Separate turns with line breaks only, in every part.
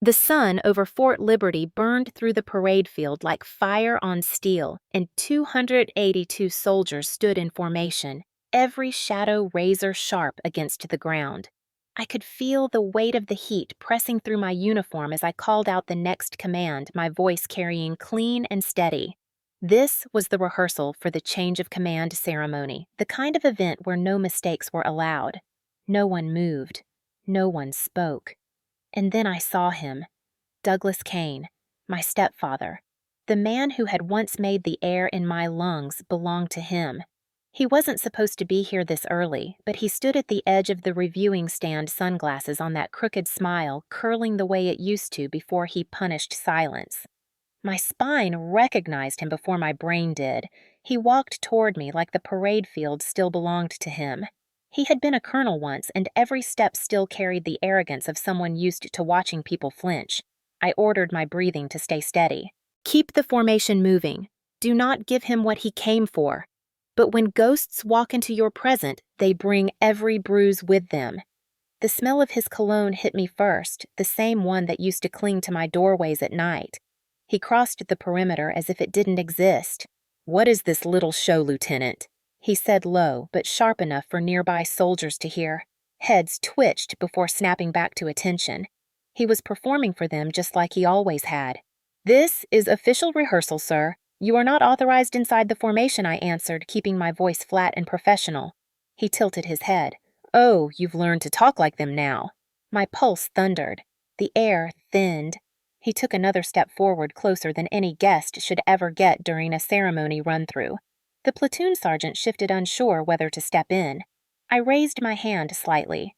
The sun over Fort Liberty burned through the parade field like fire on steel, and 282 soldiers stood in formation, every shadow razor-sharp against the ground. I could feel the weight of the heat pressing through my uniform as I called out the next command, my voice carrying clean and steady. This was the rehearsal for the change of command ceremony, the kind of event where no mistakes were allowed. No one moved. No one spoke. And then I saw him, Douglas Kane, my stepfather. The man who had once made the air in my lungs belonged to him. He wasn't supposed to be here this early, but he stood at the edge of the reviewing stand, sunglasses on, that crooked smile curling the way it used to before he punished silence. My spine recognized him before my brain did. He walked toward me like the parade field still belonged to him. He had been a colonel once, and every step still carried the arrogance of someone used to watching people flinch. I ordered my breathing to stay steady. Keep the formation moving. Do not give him what he came for. But when ghosts walk into your present, they bring every bruise with them. The smell of his cologne hit me first, the same one that used to cling to my doorways at night. He crossed the perimeter as if it didn't exist. "What is this little show, Lieutenant?" he said low, but sharp enough for nearby soldiers to hear. Heads twitched before snapping back to attention. He was performing for them just like he always had. "This is official rehearsal, sir. You are not authorized inside the formation," I answered, keeping my voice flat and professional. He tilted his head. "Oh, you've learned to talk like them now." My pulse thundered. The air thinned. He took another step forward, closer than any guest should ever get during a ceremony run-through. The platoon sergeant shifted, unsure whether to step in. I raised my hand slightly.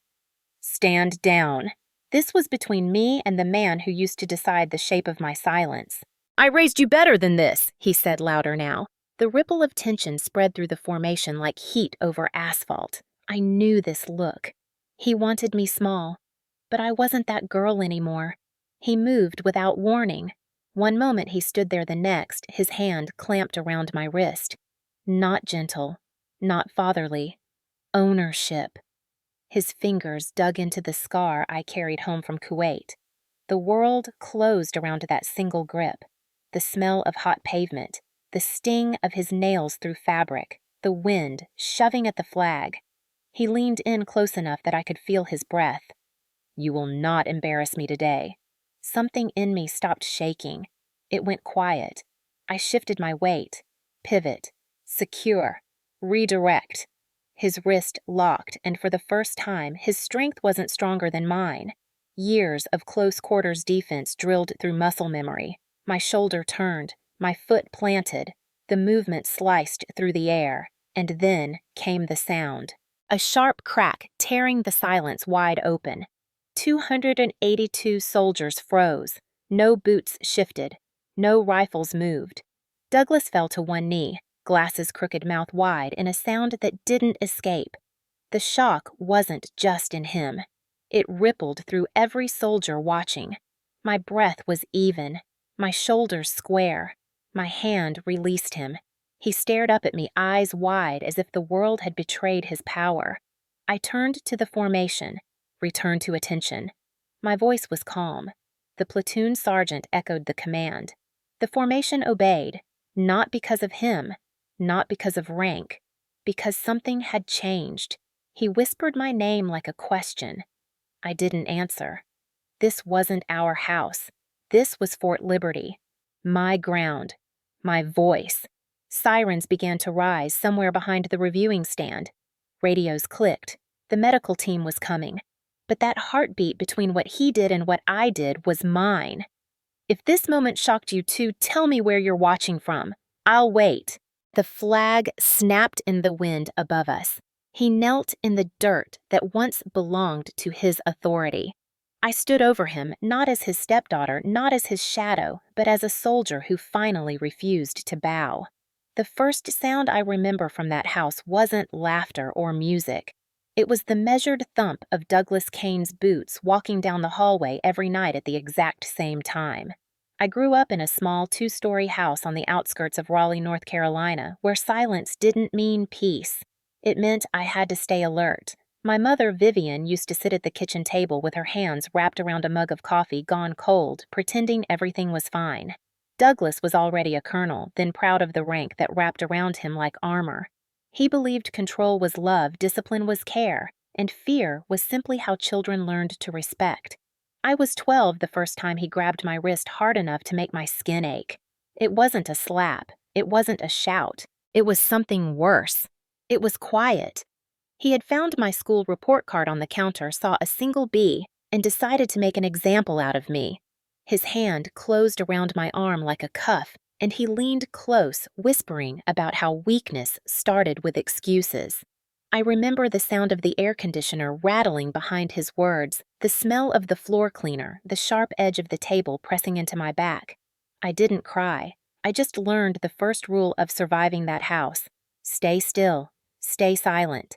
"Stand down." This was between me and the man who used to decide the shape of my silence. "I raised you better than this," he said louder now. The ripple of tension spread through the formation like heat over asphalt. I knew this look. He wanted me small. But I wasn't that girl anymore. He moved without warning. One moment he stood there, the next, his hand clamped around my wrist. Not gentle, not fatherly. Ownership. His fingers dug into the scar I carried home from Kuwait. The world closed around that single grip. The smell of hot pavement, the sting of his nails through fabric, the wind shoving at the flag. He leaned in close enough that I could feel his breath. "You will not embarrass me today." Something in me stopped shaking. It went quiet. I shifted my weight. Pivot. Secure. Redirect. His wrist locked, and for the first time, his strength wasn't stronger than mine. Years of close-quarters defense drilled through muscle memory. My shoulder turned, my foot planted. The movement sliced through the air, and then came the sound. A sharp crack tearing the silence wide open. 282 soldiers froze. No boots shifted. No rifles moved. Douglas fell to one knee, glasses crooked, mouth wide, in a sound that didn't escape. The shock wasn't just in him. It rippled through every soldier watching. My breath was even, my shoulders square. My hand released him. He stared up at me, eyes wide, as if the world had betrayed his power. I turned to the formation, returned to attention. My voice was calm. The platoon sergeant echoed the command. The formation obeyed, not because of him, not because of rank, because something had changed. He whispered my name like a question. I didn't answer. This wasn't our house. This was Fort Liberty. My ground. My voice. Sirens began to rise somewhere behind the reviewing stand. Radios clicked. The medical team was coming. But that heartbeat between what he did and what I did was mine. If this moment shocked you too, tell me where you're watching from. I'll wait. The flag snapped in the wind above us. He knelt in the dirt that once belonged to his authority. I stood over him, not as his stepdaughter, not as his shadow, but as a soldier who finally refused to bow. The first sound I remember from that house wasn't laughter or music. It was the measured thump of Douglas Kane's boots walking down the hallway every night at the exact same time. I grew up in a small 2-story house on the outskirts of Raleigh, North Carolina, where silence didn't mean peace. It meant I had to stay alert, My mother, Vivian, used to sit at the kitchen table with her hands wrapped around a mug of coffee gone cold, pretending everything was fine. Douglas was already a colonel, then proud of the rank that wrapped around him like armor. He believed control was love, discipline was care, and fear was simply how children learned to respect. I was 12 the first time he grabbed my wrist hard enough to make my skin ache. It wasn't a slap. It wasn't a shout. It was something worse. It was quiet. He had found my school report card on the counter, saw a single B, and decided to make an example out of me. His hand closed around my arm like a cuff, and he leaned close, whispering about how weakness started with excuses. I remember the sound of the air conditioner rattling behind his words, the smell of the floor cleaner, the sharp edge of the table pressing into my back. I didn't cry. I just learned the first rule of surviving that house. Stay still. Stay silent.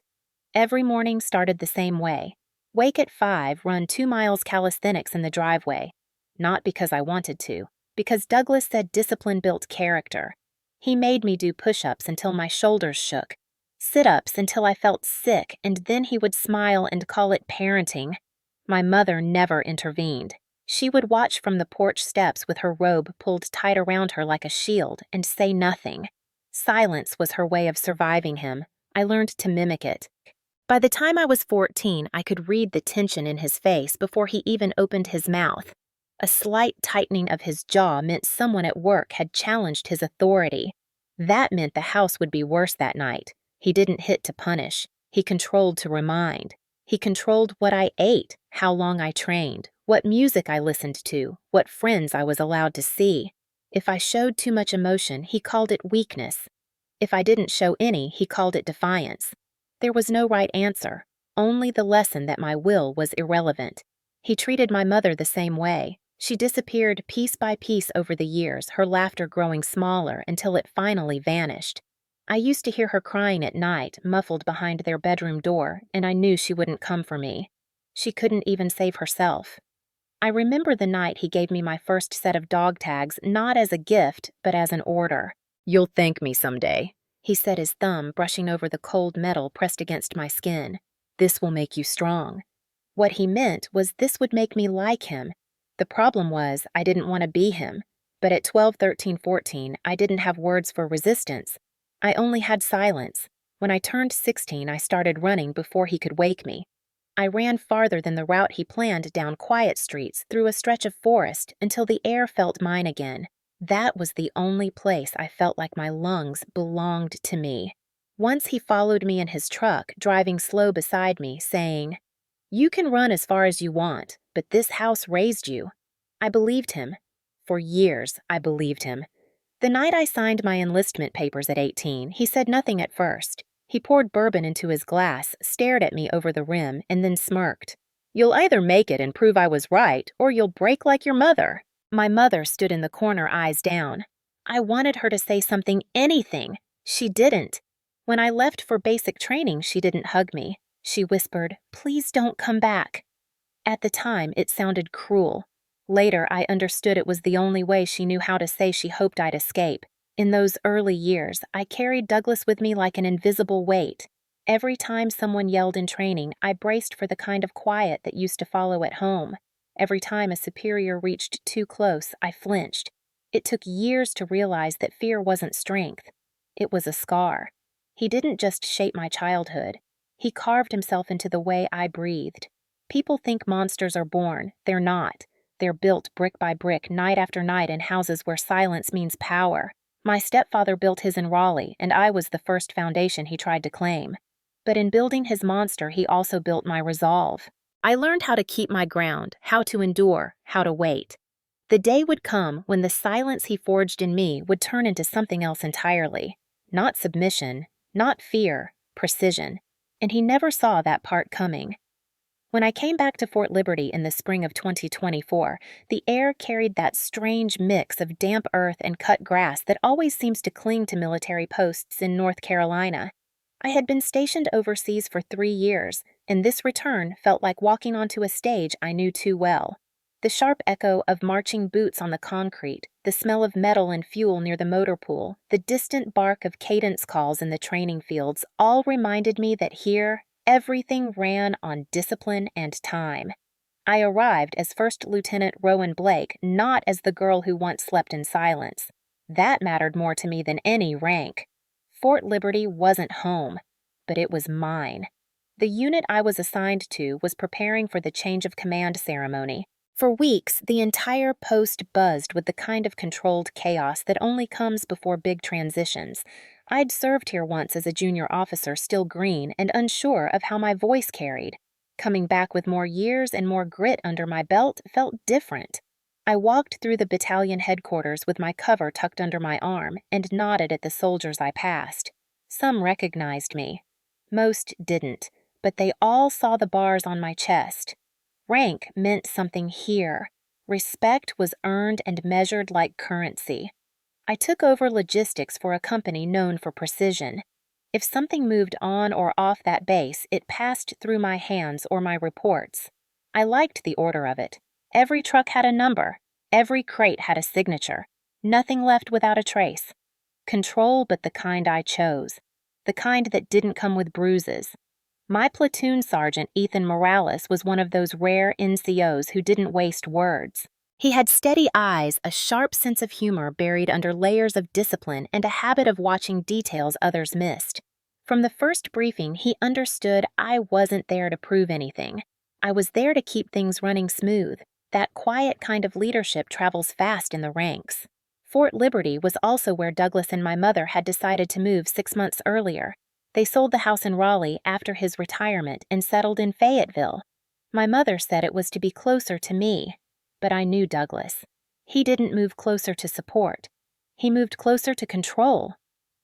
Every morning started the same way. Wake at 5, run 2 miles calisthenics in the driveway. Not because I wanted to, because Douglas said discipline built character. He made me do push-ups until my shoulders shook, sit-ups until I felt sick, and then he would smile and call it parenting. My mother never intervened. She would watch from the porch steps with her robe pulled tight around her like a shield and say nothing. Silence was her way of surviving him. I learned to mimic it. By the time I was 14, I could read the tension in his face before he even opened his mouth. A slight tightening of his jaw meant someone at work had challenged his authority. That meant the house would be worse that night. He didn't hit to punish. He controlled to remind. He controlled what I ate, how long I trained, what music I listened to, what friends I was allowed to see. If I showed too much emotion, he called it weakness. If I didn't show any, he called it defiance. There was no right answer, only the lesson that my will was irrelevant. He treated my mother the same way. She disappeared piece by piece over the years, her laughter growing smaller until it finally vanished. I used to hear her crying at night, muffled behind their bedroom door, and I knew she wouldn't come for me. She couldn't even save herself. I remember the night he gave me my first set of dog tags, not as a gift, but as an order. "You'll thank me someday," he said, his thumb brushing over the cold metal pressed against my skin. "This will make you strong." What he meant was this would make me like him. The problem was I didn't want to be him. But at 12, 13, 14, I didn't have words for resistance. I only had silence. When I turned 16, I started running before he could wake me. I ran farther than the route he planned down quiet streets through a stretch of forest until the air felt mine again. That was the only place I felt like my lungs belonged to me. Once he followed me in his truck, driving slow beside me, saying, "You can run as far as you want, but this house raised you." I believed him. For years, I believed him. The night I signed my enlistment papers at 18, he said nothing at first. He poured bourbon into his glass, stared at me over the rim, and then smirked. "You'll either make it and prove I was right, or you'll break like your mother." My mother stood in the corner, eyes down. I wanted her to say something, anything. She didn't. When I left for basic training, she didn't hug me. She whispered, "Please don't come back." At the time, it sounded cruel. Later, I understood it was the only way she knew how to say she hoped I'd escape. In those early years, I carried Douglas with me like an invisible weight. Every time someone yelled in training, I braced for the kind of quiet that used to follow at home. Every time a superior reached too close, I flinched. It took years to realize that fear wasn't strength. It was a scar. He didn't just shape my childhood. He carved himself into the way I breathed. People think monsters are born. They're not. They're built brick by brick, night after night in houses where silence means power. My stepfather built his in Raleigh, and I was the first foundation he tried to claim. But in building his monster, he also built my resolve. I learned how to keep my ground, how to endure, how to wait. The day would come when the silence he forged in me would turn into something else entirely. Not submission, not fear, precision. And he never saw that part coming. When I came back to Fort Liberty in the spring of 2024, the air carried that strange mix of damp earth and cut grass that always seems to cling to military posts in North Carolina. I had been stationed overseas for 3 years, and this return felt like walking onto a stage I knew too well. The sharp echo of marching boots on the concrete, the smell of metal and fuel near the motor pool, the distant bark of cadence calls in the training fields all reminded me that here, Everything ran on discipline and time. I arrived as First Lieutenant Rowan Blake, not as the girl who once slept in silence. That mattered more to me than any rank. Fort Liberty wasn't home, but it was mine. The unit I was assigned to was preparing for the change of command ceremony. For weeks, the entire post buzzed with the kind of controlled chaos that only comes before big transitions. I'd served here once as a junior officer, still green and unsure of how my voice carried. Coming back with more years and more grit under my belt felt different. I walked through the battalion headquarters with my cover tucked under my arm and nodded at the soldiers I passed. Some recognized me. Most didn't, but they all saw the bars on my chest. Rank meant something here. Respect was earned and measured like currency. I took over logistics for a company known for precision. If something moved on or off that base, it passed through my hands or my reports. I liked the order of it. Every truck had a number. Every crate had a signature. Nothing left without a trace. Control, but the kind I chose. The kind that didn't come with bruises. My platoon sergeant, Ethan Morales, was one of those rare NCOs who didn't waste words. He had steady eyes, a sharp sense of humor buried under layers of discipline, and a habit of watching details others missed. From the first briefing, he understood I wasn't there to prove anything. I was there to keep things running smooth. That quiet kind of leadership travels fast in the ranks. Fort Liberty was also where Douglas and my mother had decided to move 6 months earlier. They sold the house in Raleigh after his retirement and settled in Fayetteville. My mother said it was to be closer to me, but I knew Douglas. He didn't move closer to support. He moved closer to control.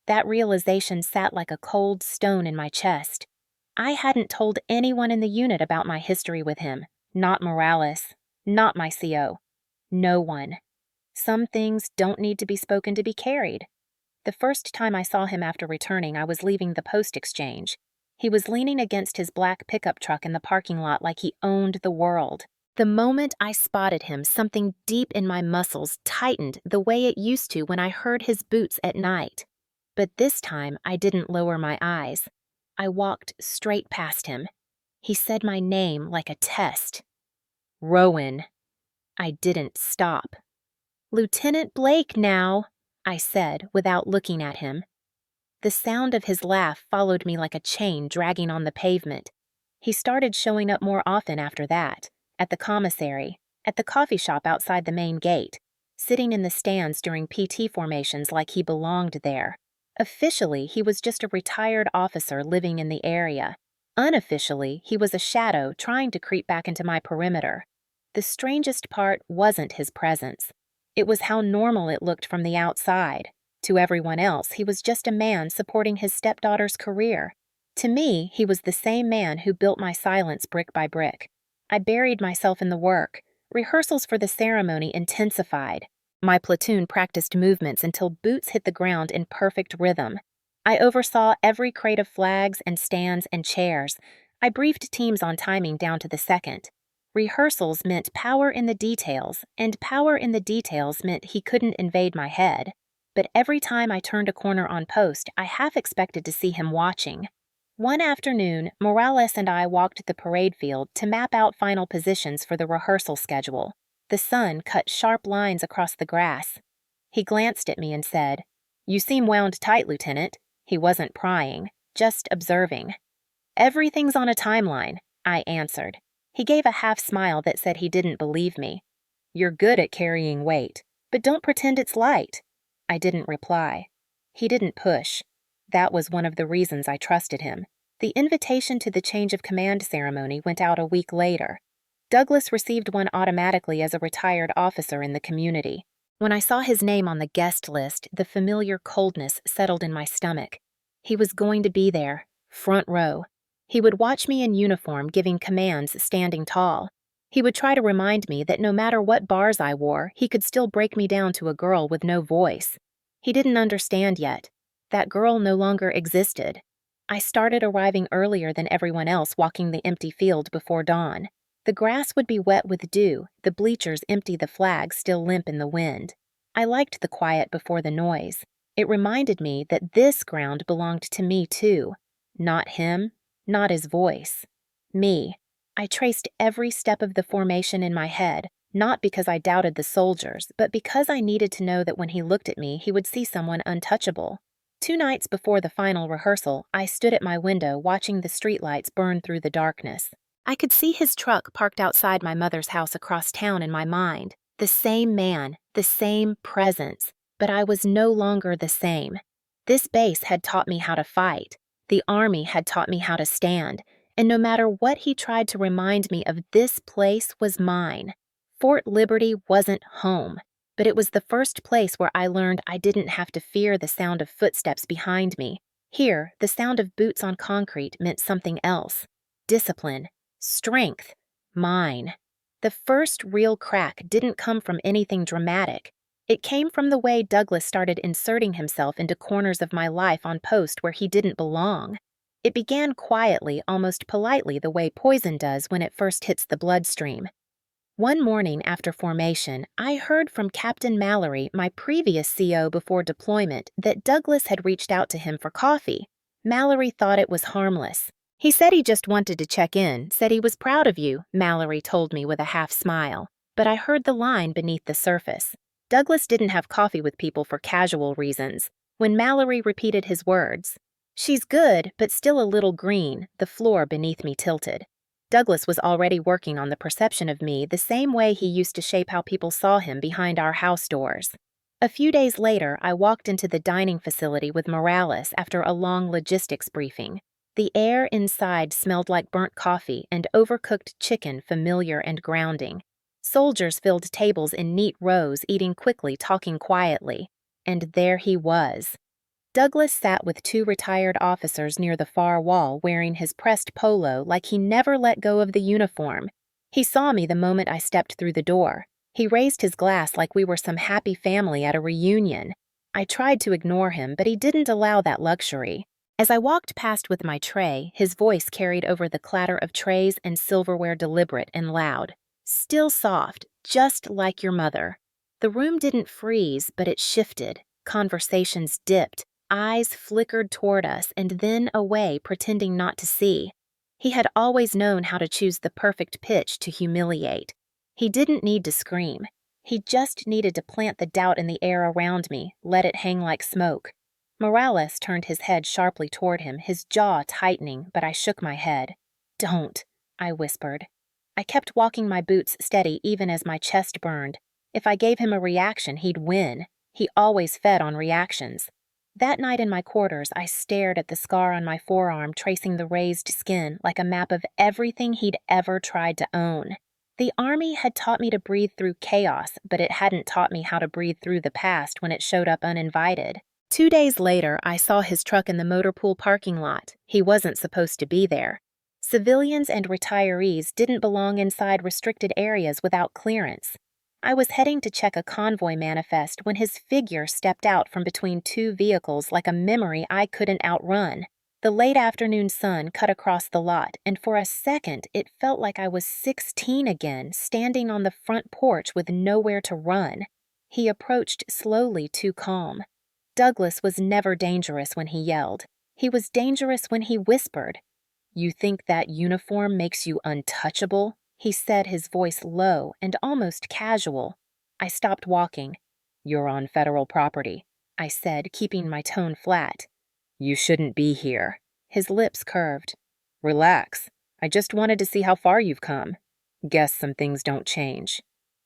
That realization sat like a cold stone in my chest. I hadn't told anyone in the unit about my history with him. Not Morales. Not my CO. No one. Some things don't need to be spoken to be carried. The first time I saw him after returning, I was leaving the post exchange. He was leaning against his black pickup truck in the parking lot like he owned the world. The moment I spotted him, something deep in my muscles tightened the way it used to when I heard his boots at night. But this time, I didn't lower my eyes. I walked straight past him. He said my name like a test. Rowan. I didn't stop. Lieutenant Blake now, I said without looking at him. The sound of his laugh followed me like a chain dragging on the pavement. He started showing up more often after that, at the commissary, at the coffee shop outside the main gate, sitting in the stands during PT formations like he belonged there. Officially, he was just a retired officer living in the area. Unofficially, he was a shadow trying to creep back into my perimeter. The strangest part wasn't his presence. It was how normal it looked from the outside. To everyone else, he was just a man supporting his stepdaughter's career. To me, he was the same man who built my silence brick by brick. I buried myself in the work. Rehearsals for the ceremony intensified. My platoon practiced movements until boots hit the ground in perfect rhythm. I oversaw every crate of flags and stands and chairs. I briefed teams on timing down to the second. Rehearsals meant power in the details, and power in the details meant he couldn't invade my head. But every time I turned a corner on post, I half expected to see him watching. One afternoon, Morales and I walked the parade field to map out final positions for the rehearsal schedule. The sun cut sharp lines across the grass. He glanced at me and said, "You seem wound tight, Lieutenant." He wasn't prying, just observing. "Everything's on a timeline," I answered. He gave a half smile that said he didn't believe me. "You're good at carrying weight, but don't pretend it's light." I didn't reply. He didn't push. That was one of the reasons I trusted him. The invitation to the change of command ceremony went out a week later. Douglas received one automatically as a retired officer in the community. When I saw his name on the guest list, the familiar coldness settled in my stomach. He was going to be there, front row. He would watch me in uniform giving commands standing tall. He would try to remind me that no matter what bars I wore, he could still break me down to a girl with no voice. He didn't understand yet. That girl no longer existed. I started arriving earlier than everyone else, walking the empty field before dawn. The grass would be wet with dew, the bleachers empty, the flags still limp in the wind. I liked the quiet before the noise. It reminded me that this ground belonged to me too. Not him, not his voice. Me. I traced every step of the formation in my head, not because I doubted the soldiers, but because I needed to know that when he looked at me, he would see someone untouchable. 2 nights before the final rehearsal, I stood at my window watching the streetlights burn through the darkness. I could see his truck parked outside my mother's house across town in my mind. The same man, the same presence, but I was no longer the same. This base had taught me how to fight. The Army had taught me how to stand, and no matter what he tried to remind me of, this place was mine. Fort Liberty wasn't home, but it was the first place where I learned I didn't have to fear the sound of footsteps behind me. Here, the sound of boots on concrete meant something else. Discipline, strength, mine. The first real crack didn't come from anything dramatic. It came from the way Douglas started inserting himself into corners of my life on post where he didn't belong. It began quietly, almost politely, the way poison does when it first hits the bloodstream. One morning after formation, I heard from Captain Mallory, my previous CO before deployment, that Douglas had reached out to him for coffee. Mallory thought it was harmless. He said he just wanted to check in, said he was proud of you, Mallory told me with a half smile. But I heard the line beneath the surface. Douglas didn't have coffee with people for casual reasons. When Mallory repeated his words, "She's good, but still a little green," the floor beneath me tilted. Douglas was already working on the perception of me the same way he used to shape how people saw him behind our house doors. A few days later, I walked into the dining facility with Morales after a long logistics briefing. The air inside smelled like burnt coffee and overcooked chicken, familiar and grounding. Soldiers filled tables in neat rows, eating quickly, talking quietly. And there he was. Douglas sat with 2 retired officers near the far wall, wearing his pressed polo like he never let go of the uniform. He saw me the moment I stepped through the door. He raised his glass like we were some happy family at a reunion. I tried to ignore him, but he didn't allow that luxury. As I walked past with my tray, his voice carried over the clatter of trays and silverware, deliberate and loud. "Still soft, just like your mother." The room didn't freeze, but it shifted. Conversations dipped. Eyes flickered toward us and then away, pretending not to see. He had always known how to choose the perfect pitch to humiliate. He didn't need to scream. He just needed to plant the doubt in the air around me, let it hang like smoke. Morales turned his head sharply toward him, his jaw tightening, but I shook my head. "Don't," I whispered. I kept walking my boots steady even as my chest burned. If I gave him a reaction, he'd win. He always fed on reactions. That night in my quarters, I stared at the scar on my forearm, tracing the raised skin like a map of everything he'd ever tried to own. The Army had taught me to breathe through chaos, but it hadn't taught me how to breathe through the past when it showed up uninvited. 2 days later, I saw his truck in the motor pool parking lot. He wasn't supposed to be there. Civilians and retirees didn't belong inside restricted areas without clearance. I was heading to check a convoy manifest when his figure stepped out from between 2 vehicles like a memory I couldn't outrun. The late afternoon sun cut across the lot, and for a second it felt like I was 16 again, standing on the front porch with nowhere to run. He approached slowly, too calm. Douglas was never dangerous when he yelled. He was dangerous when he whispered. "You think that uniform makes you untouchable?" he said, his voice low and almost casual. I stopped walking. "You're on federal property," I said, keeping my tone flat. "You shouldn't be here." His lips curved. "Relax. I just wanted to see how far you've come. Guess some things don't change."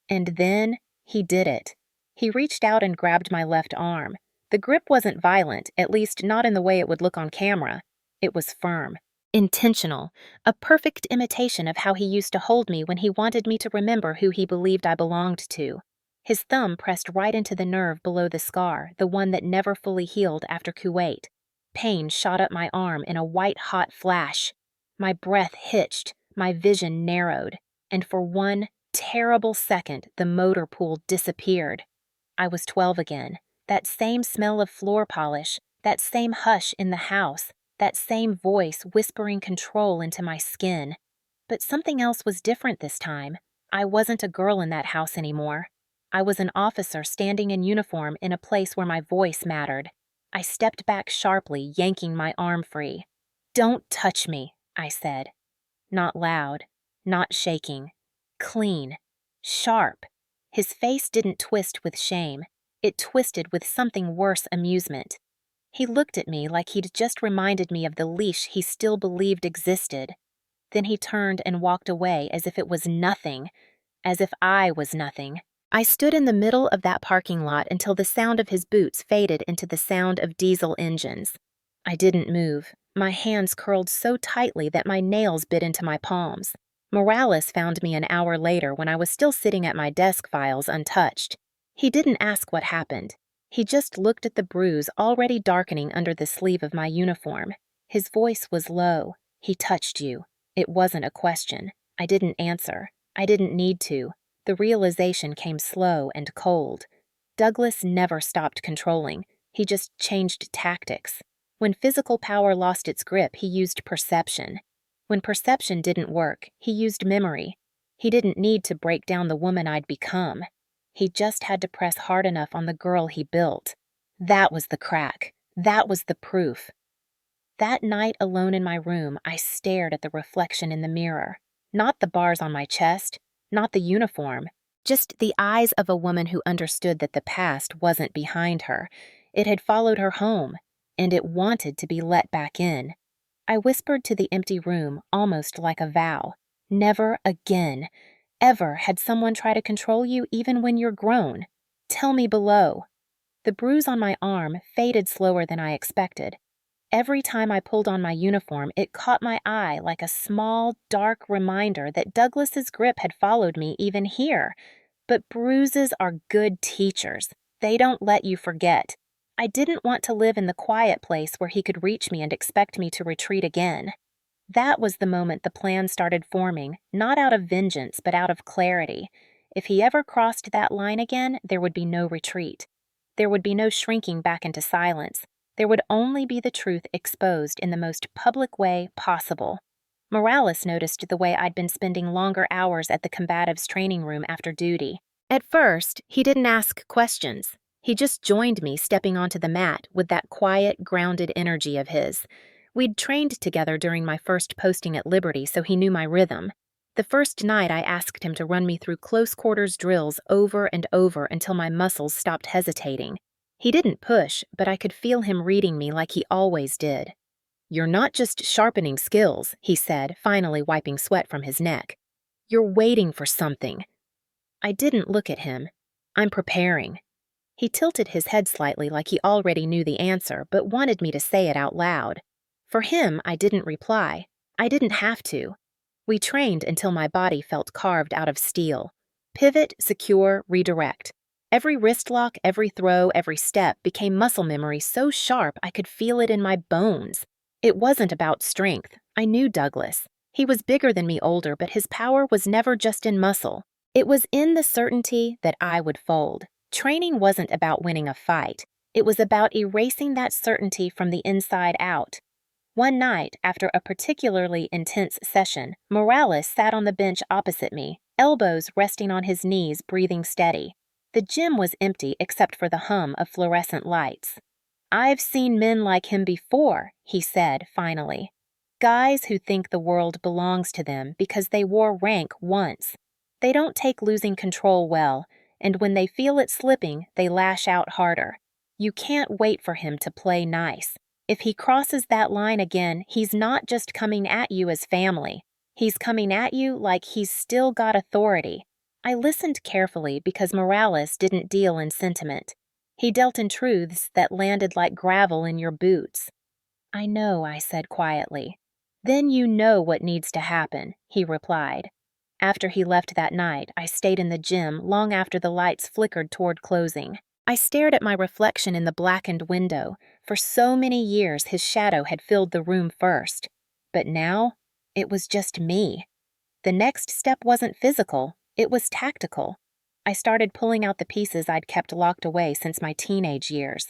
And then he did it. He reached out and grabbed my left arm. The grip wasn't violent, at least not in the way it would look on camera. It was firm. Intentional, a perfect imitation of how he used to hold me when he wanted me to remember who he believed I belonged to. His thumb pressed right into the nerve below the scar, the one that never fully healed after Kuwait. Pain shot up my arm in a white-hot flash. My breath hitched, my vision narrowed, and for one terrible second the motor pool disappeared. I was 12 again. That same smell of floor polish, that same hush in the house, that same voice whispering control into my skin. But something else was different this time. I wasn't a girl in that house anymore. I was an officer standing in uniform in a place where my voice mattered. I stepped back sharply, yanking my arm free. "Don't touch me," I said. Not loud, not shaking. Clean. Sharp. His face didn't twist with shame. It twisted with something worse, amusement. He looked at me like he'd just reminded me of the leash he still believed existed. Then he turned and walked away as if it was nothing, as if I was nothing. I stood in the middle of that parking lot until the sound of his boots faded into the sound of diesel engines. I didn't move. My hands curled so tightly that my nails bit into my palms. Morales found me an hour later when I was still sitting at my desk, files untouched. He didn't ask what happened. He just looked at the bruise already darkening under the sleeve of my uniform. His voice was low. He touched you. It wasn't a question. I didn't answer. I didn't need to. The realization came slow and cold. Douglas never stopped controlling. He just changed tactics. When physical power lost its grip, he used perception. When perception didn't work, he used memory. He didn't need to break down the woman I'd become. He just had to press hard enough on the girl he built. That was the crack. That was the proof. That night alone in my room, I stared at the reflection in the mirror. Not the bars on my chest, not the uniform, just the eyes of a woman who understood that the past wasn't behind her. It had followed her home, and it wanted to be let back in. I whispered to the empty room, almost like a vow. Never again. Ever had someone try to control you even when you're grown. Tell me below. The bruise on my arm faded slower than I expected. Every time I pulled on my uniform, it caught my eye like a small, dark reminder that Douglas's grip had followed me even here. But bruises are good teachers. They don't let you forget. I didn't want to live in the quiet place where he could reach me and expect me to retreat again. That was the moment the plan started forming, not out of vengeance, but out of clarity. If he ever crossed that line again, there would be no retreat. There would be no shrinking back into silence. There would only be the truth exposed in the most public way possible. Morales noticed the way I'd been spending longer hours at the combatives training room after duty. At first, he didn't ask questions. He just joined me stepping onto the mat with that quiet, grounded energy of his. We'd trained together during my first posting at Liberty, so he knew my rhythm. The first night, I asked him to run me through close-quarters drills over and over until my muscles stopped hesitating. He didn't push, but I could feel him reading me like he always did. "You're not just sharpening skills," he said, finally wiping sweat from his neck. "You're waiting for something." I didn't look at him. "I'm preparing." He tilted his head slightly like he already knew the answer, but wanted me to say it out loud. For him, I didn't reply. I didn't have to. We trained until my body felt carved out of steel. Pivot, secure, redirect. Every wrist lock, every throw, every step became muscle memory so sharp I could feel it in my bones. It wasn't about strength. I knew Douglas. He was bigger than me, older, but his power was never just in muscle. It was in the certainty that I would fold. Training wasn't about winning a fight. It was about erasing that certainty from the inside out. One night, after a particularly intense session, Morales sat on the bench opposite me, elbows resting on his knees, breathing steady. The gym was empty except for the hum of fluorescent lights. "I've seen men like him before," he said, finally. "Guys who think the world belongs to them because they wore rank once. They don't take losing control well, and when they feel it slipping, they lash out harder. You can't wait for him to play nice. If he crosses that line again, he's not just coming at you as family. He's coming at you like he's still got authority." I listened carefully because Morales didn't deal in sentiment. He dealt in truths that landed like gravel in your boots. "I know," I said quietly. "Then you know what needs to happen," he replied. After he left that night, I stayed in the gym long after the lights flickered toward closing. I stared at my reflection in the blackened window. For so many years, his shadow had filled the room first. But now, it was just me. The next step wasn't physical, it was tactical. I started pulling out the pieces I'd kept locked away since my teenage years.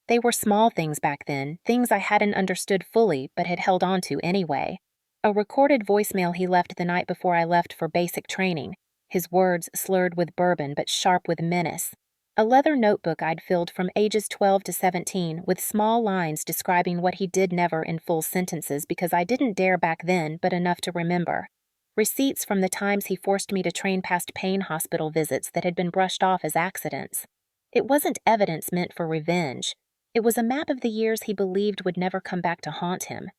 They were small things back then, things I hadn't understood fully but had held on to anyway. A recorded voicemail he left the night before I left for basic training, his words slurred with bourbon but sharp with menace. A leather notebook I'd filled from ages 12 to 17 with small lines describing what he did never in full sentences because I didn't dare back then, but enough to remember. Receipts from the times he forced me to train past pain hospital visits that had been brushed off as accidents. It wasn't evidence meant for revenge. It was a map of the years he believed would never come back to haunt him.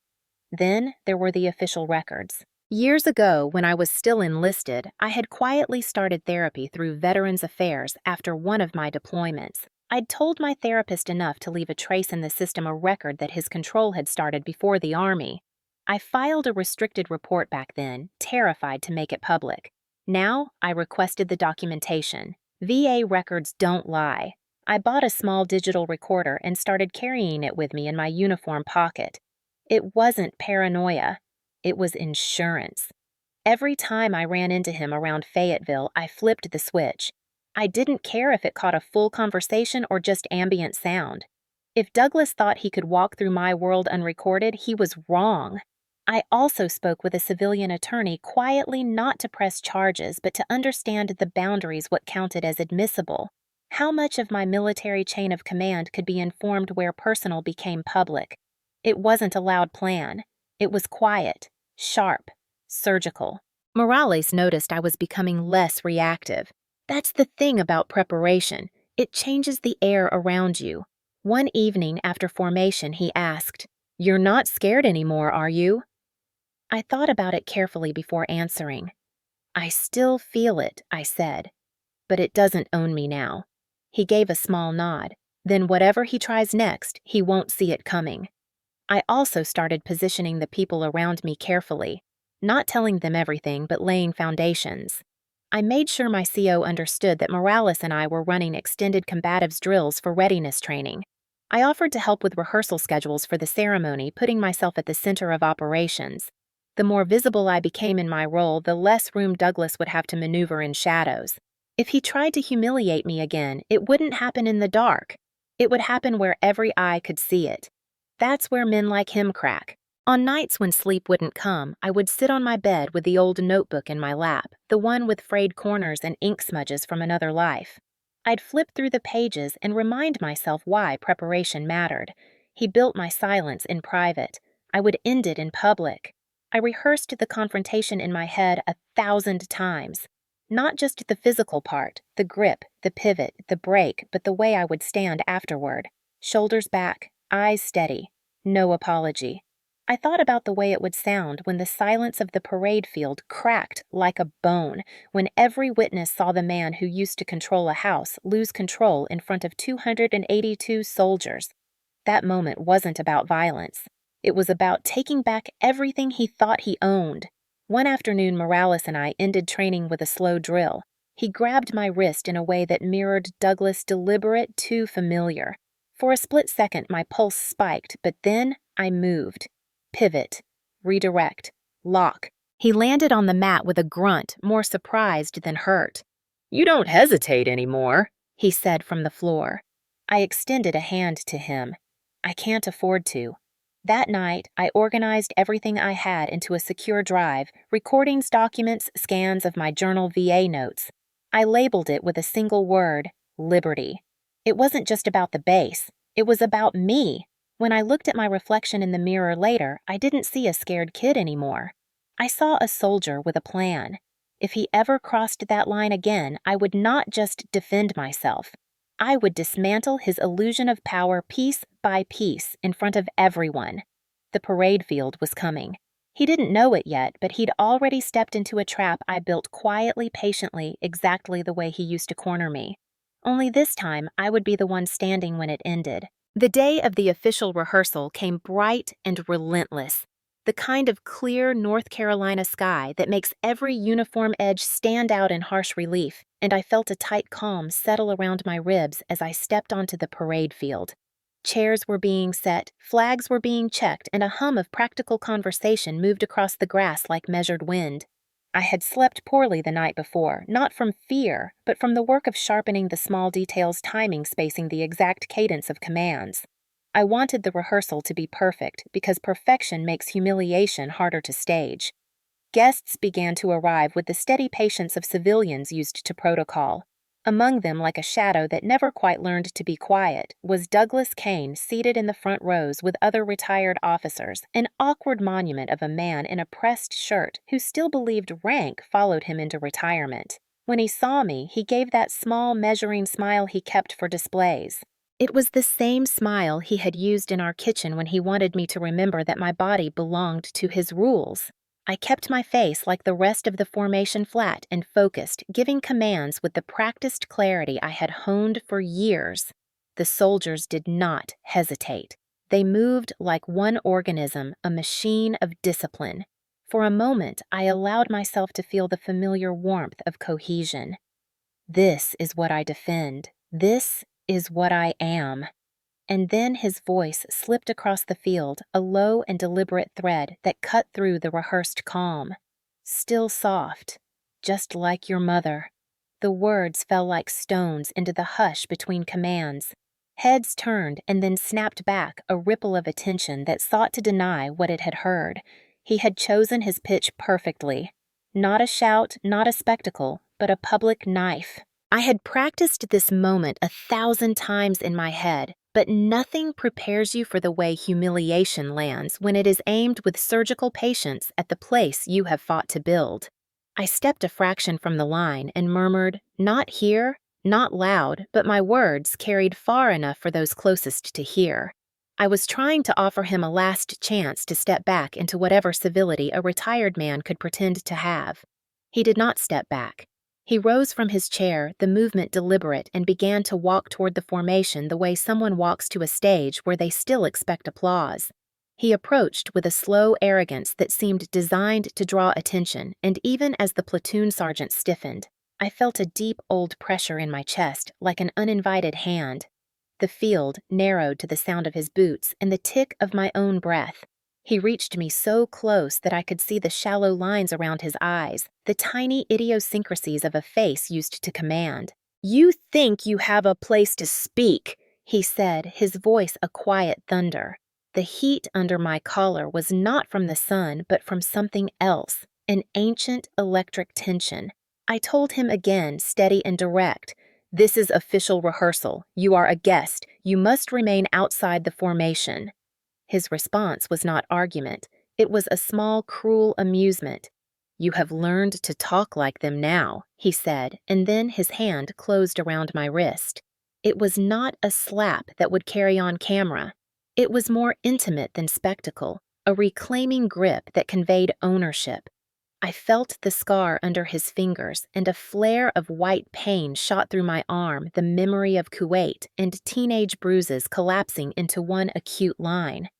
Then there were the official records. Years ago, when I was still enlisted, I had quietly started therapy through Veterans Affairs after one of my deployments. I'd told my therapist enough to leave a trace in the system, a record that his control had started before the Army. I filed a restricted report back then, terrified to make it public. Now, I requested the documentation. VA records don't lie. I bought a small digital recorder and started carrying it with me in my uniform pocket. It wasn't paranoia. It was insurance. Every time I ran into him around Fayetteville, I flipped the switch. I didn't care if it caught a full conversation or just ambient sound. If Douglas thought he could walk through my world unrecorded, he was wrong. I also spoke with a civilian attorney quietly, not to press charges, but to understand the boundaries, what counted as admissible. How much of my military chain of command could be informed where personal became public? It wasn't a loud plan. It was quiet, sharp, surgical. Morales noticed I was becoming less reactive. That's the thing about preparation. It changes the air around you. One evening after formation, he asked, "You're not scared anymore, are you?" I thought about it carefully before answering. "I still feel it," I said, "but it doesn't own me now." He gave a small nod. Then whatever he tries next, he won't see it coming. I also started positioning the people around me carefully, not telling them everything, but laying foundations. I made sure my CO understood that Morales and I were running extended combatives drills for readiness training. I offered to help with rehearsal schedules for the ceremony, putting myself at the center of operations. The more visible I became in my role, the less room Douglas would have to maneuver in shadows. If he tried to humiliate me again, it wouldn't happen in the dark. It would happen where every eye could see it. That's where men like him crack. On nights when sleep wouldn't come, I would sit on my bed with the old notebook in my lap, the one with frayed corners and ink smudges from another life. I'd flip through the pages and remind myself why preparation mattered. He built my silence in private. I would end it in public. I rehearsed the confrontation in my head 1,000 times. Not just the physical part, the grip, the pivot, the break, but the way I would stand afterward. Shoulders back, eyes steady, no apology. I thought about the way it would sound when the silence of the parade field cracked like a bone, when every witness saw the man who used to control a house lose control in front of 282 soldiers. That moment wasn't about violence. It was about taking back everything he thought he owned. One afternoon, Morales and I ended training with a slow drill. He grabbed my wrist in a way that mirrored Douglas' deliberate, too familiar. For a split second, my pulse spiked, but then I moved. Pivot, redirect, lock. He landed on the mat with a grunt, more surprised than hurt. "You don't hesitate anymore," he said from the floor. I extended a hand to him. "I can't afford to." That night, I organized everything I had into a secure drive, recordings, documents, scans of my journal VA notes. I labeled it with a single word, liberty. It wasn't just about the base. It was about me. When I looked at my reflection in the mirror later, I didn't see a scared kid anymore. I saw a soldier with a plan. If he ever crossed that line again, I would not just defend myself. I would dismantle his illusion of power piece by piece in front of everyone. The parade field was coming. He didn't know it yet, but he'd already stepped into a trap I built quietly, patiently, exactly the way he used to corner me. Only this time, I would be the one standing when it ended. The day of the official rehearsal came bright and relentless, the kind of clear North Carolina sky that makes every uniform edge stand out in harsh relief, and I felt a tight calm settle around my ribs as I stepped onto the parade field. Chairs were being set, flags were being checked, and a hum of practical conversation moved across the grass like measured wind. I had slept poorly the night before, not from fear, but from the work of sharpening the small details, timing, spacing the exact cadence of commands. I wanted the rehearsal to be perfect because perfection makes humiliation harder to stage. Guests began to arrive with the steady patience of civilians used to protocol. Among them, like a shadow that never quite learned to be quiet, was Douglas Kane seated in the front rows with other retired officers, an awkward monument of a man in a pressed shirt who still believed rank followed him into retirement. When he saw me, he gave that small measuring smile he kept for displays. It was the same smile he had used in our kitchen when he wanted me to remember that my body belonged to his rules. I kept my face like the rest of the formation flat and focused, giving commands with the practiced clarity I had honed for years. The soldiers did not hesitate. They moved like one organism, a machine of discipline. For a moment, I allowed myself to feel the familiar warmth of cohesion. This is what I defend. This is what I am. And then his voice slipped across the field, a low and deliberate thread that cut through the rehearsed calm. Still soft, just like your mother. The words fell like stones into the hush between commands. Heads turned and then snapped back, a ripple of attention that sought to deny what it had heard. He had chosen his pitch perfectly. Not a shout, not a spectacle, but a public knife. I had practiced this moment 1,000 times in my head, but nothing prepares you for the way humiliation lands when it is aimed with surgical patience at the place you have fought to build. I stepped a fraction from the line and murmured, "Not here," not loud, but my words carried far enough for those closest to hear. I was trying to offer him a last chance to step back into whatever civility a retired man could pretend to have. He did not step back. He rose from his chair, the movement deliberate, and began to walk toward the formation the way someone walks to a stage where they still expect applause. He approached with a slow arrogance that seemed designed to draw attention, and even as the platoon sergeant stiffened, I felt a deep old pressure in my chest, like an uninvited hand. The field narrowed to the sound of his boots and the tick of my own breath. He reached me so close that I could see the shallow lines around his eyes, the tiny idiosyncrasies of a face used to command. "You think you have a place to speak," he said, his voice a quiet thunder. The heat under my collar was not from the sun, but from something else, an ancient electric tension. I told him again, steady and direct, "This is official rehearsal. You are a guest. You must remain outside the formation." His response was not argument. It was a small, cruel amusement. "You have learned to talk like them now," he said, and then his hand closed around my wrist. It was not a slap that would carry on camera. It was more intimate than spectacle, a reclaiming grip that conveyed ownership. I felt the scar under his fingers, and a flare of white pain shot through my arm, the memory of Kuwait and teenage bruises collapsing into one acute line.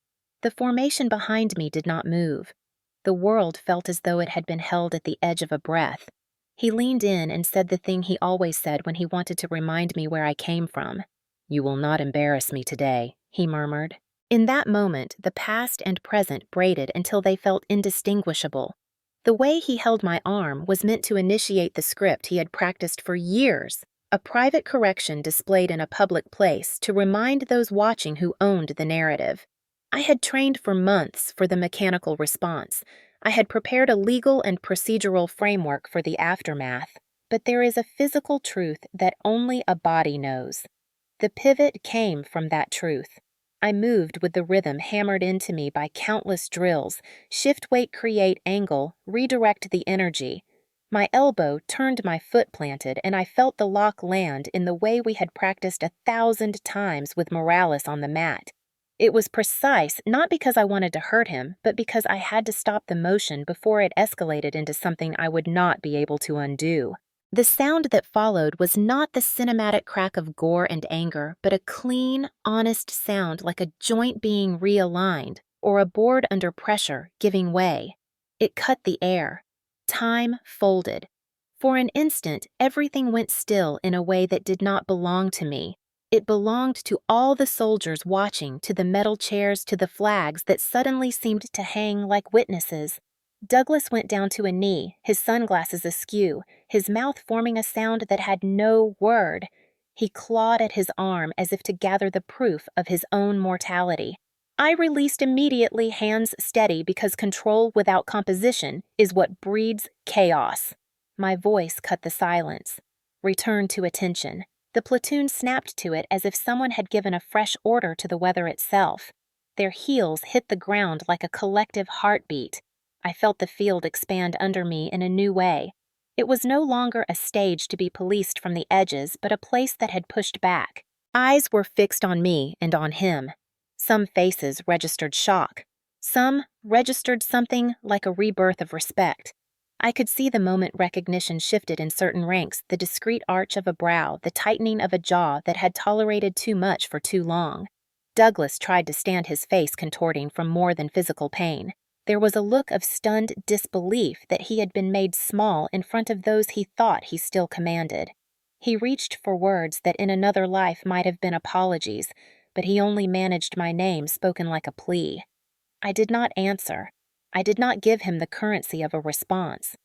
The formation behind me did not move. The world felt as though it had been held at the edge of a breath. He leaned in and said the thing he always said when he wanted to remind me where I came from. "You will not embarrass me today," he murmured. In that moment, the past and present braided until they felt indistinguishable. The way he held my arm was meant to initiate the script he had practiced for years, a private correction displayed in a public place to remind those watching who owned the narrative. I had trained for months for the mechanical response. I had prepared a legal and procedural framework for the aftermath. But there is a physical truth that only a body knows. The pivot came from that truth. I moved with the rhythm hammered into me by countless drills, shift weight, create angle, redirect the energy. My elbow turned my foot planted, and I felt the lock land in the way we had practiced 1,000 times with Morales on the mat. It was precise not because I wanted to hurt him, but because I had to stop the motion before it escalated into something I would not be able to undo. The sound that followed was not the cinematic crack of gore and anger, but a clean, honest sound like a joint being realigned, or a board under pressure giving way. It cut the air. Time folded. For an instant, everything went still in a way that did not belong to me. It belonged to all the soldiers watching, to the metal chairs, to the flags that suddenly seemed to hang like witnesses. Douglas went down to a knee, his sunglasses askew, his mouth forming a sound that had no word. He clawed at his arm as if to gather the proof of his own mortality. I released immediately, hands steady, because control without composition is what breeds chaos. My voice cut the silence. Return to attention. The platoon snapped to it as if someone had given a fresh order to the weather itself. Their heels hit the ground like a collective heartbeat. I felt the field expand under me in a new way. It was no longer a stage to be policed from the edges, but a place that had pushed back. Eyes were fixed on me and on him. Some faces registered shock. Some registered something like a rebirth of respect. I could see the moment recognition shifted in certain ranks, the discreet arch of a brow, the tightening of a jaw that had tolerated too much for too long. Douglas tried to stand his face contorting from more than physical pain. There was a look of stunned disbelief that he had been made small in front of those he thought he still commanded. He reached for words that in another life might have been apologies, but he only managed my name spoken like a plea. I did not answer. I did not give him the currency of a response.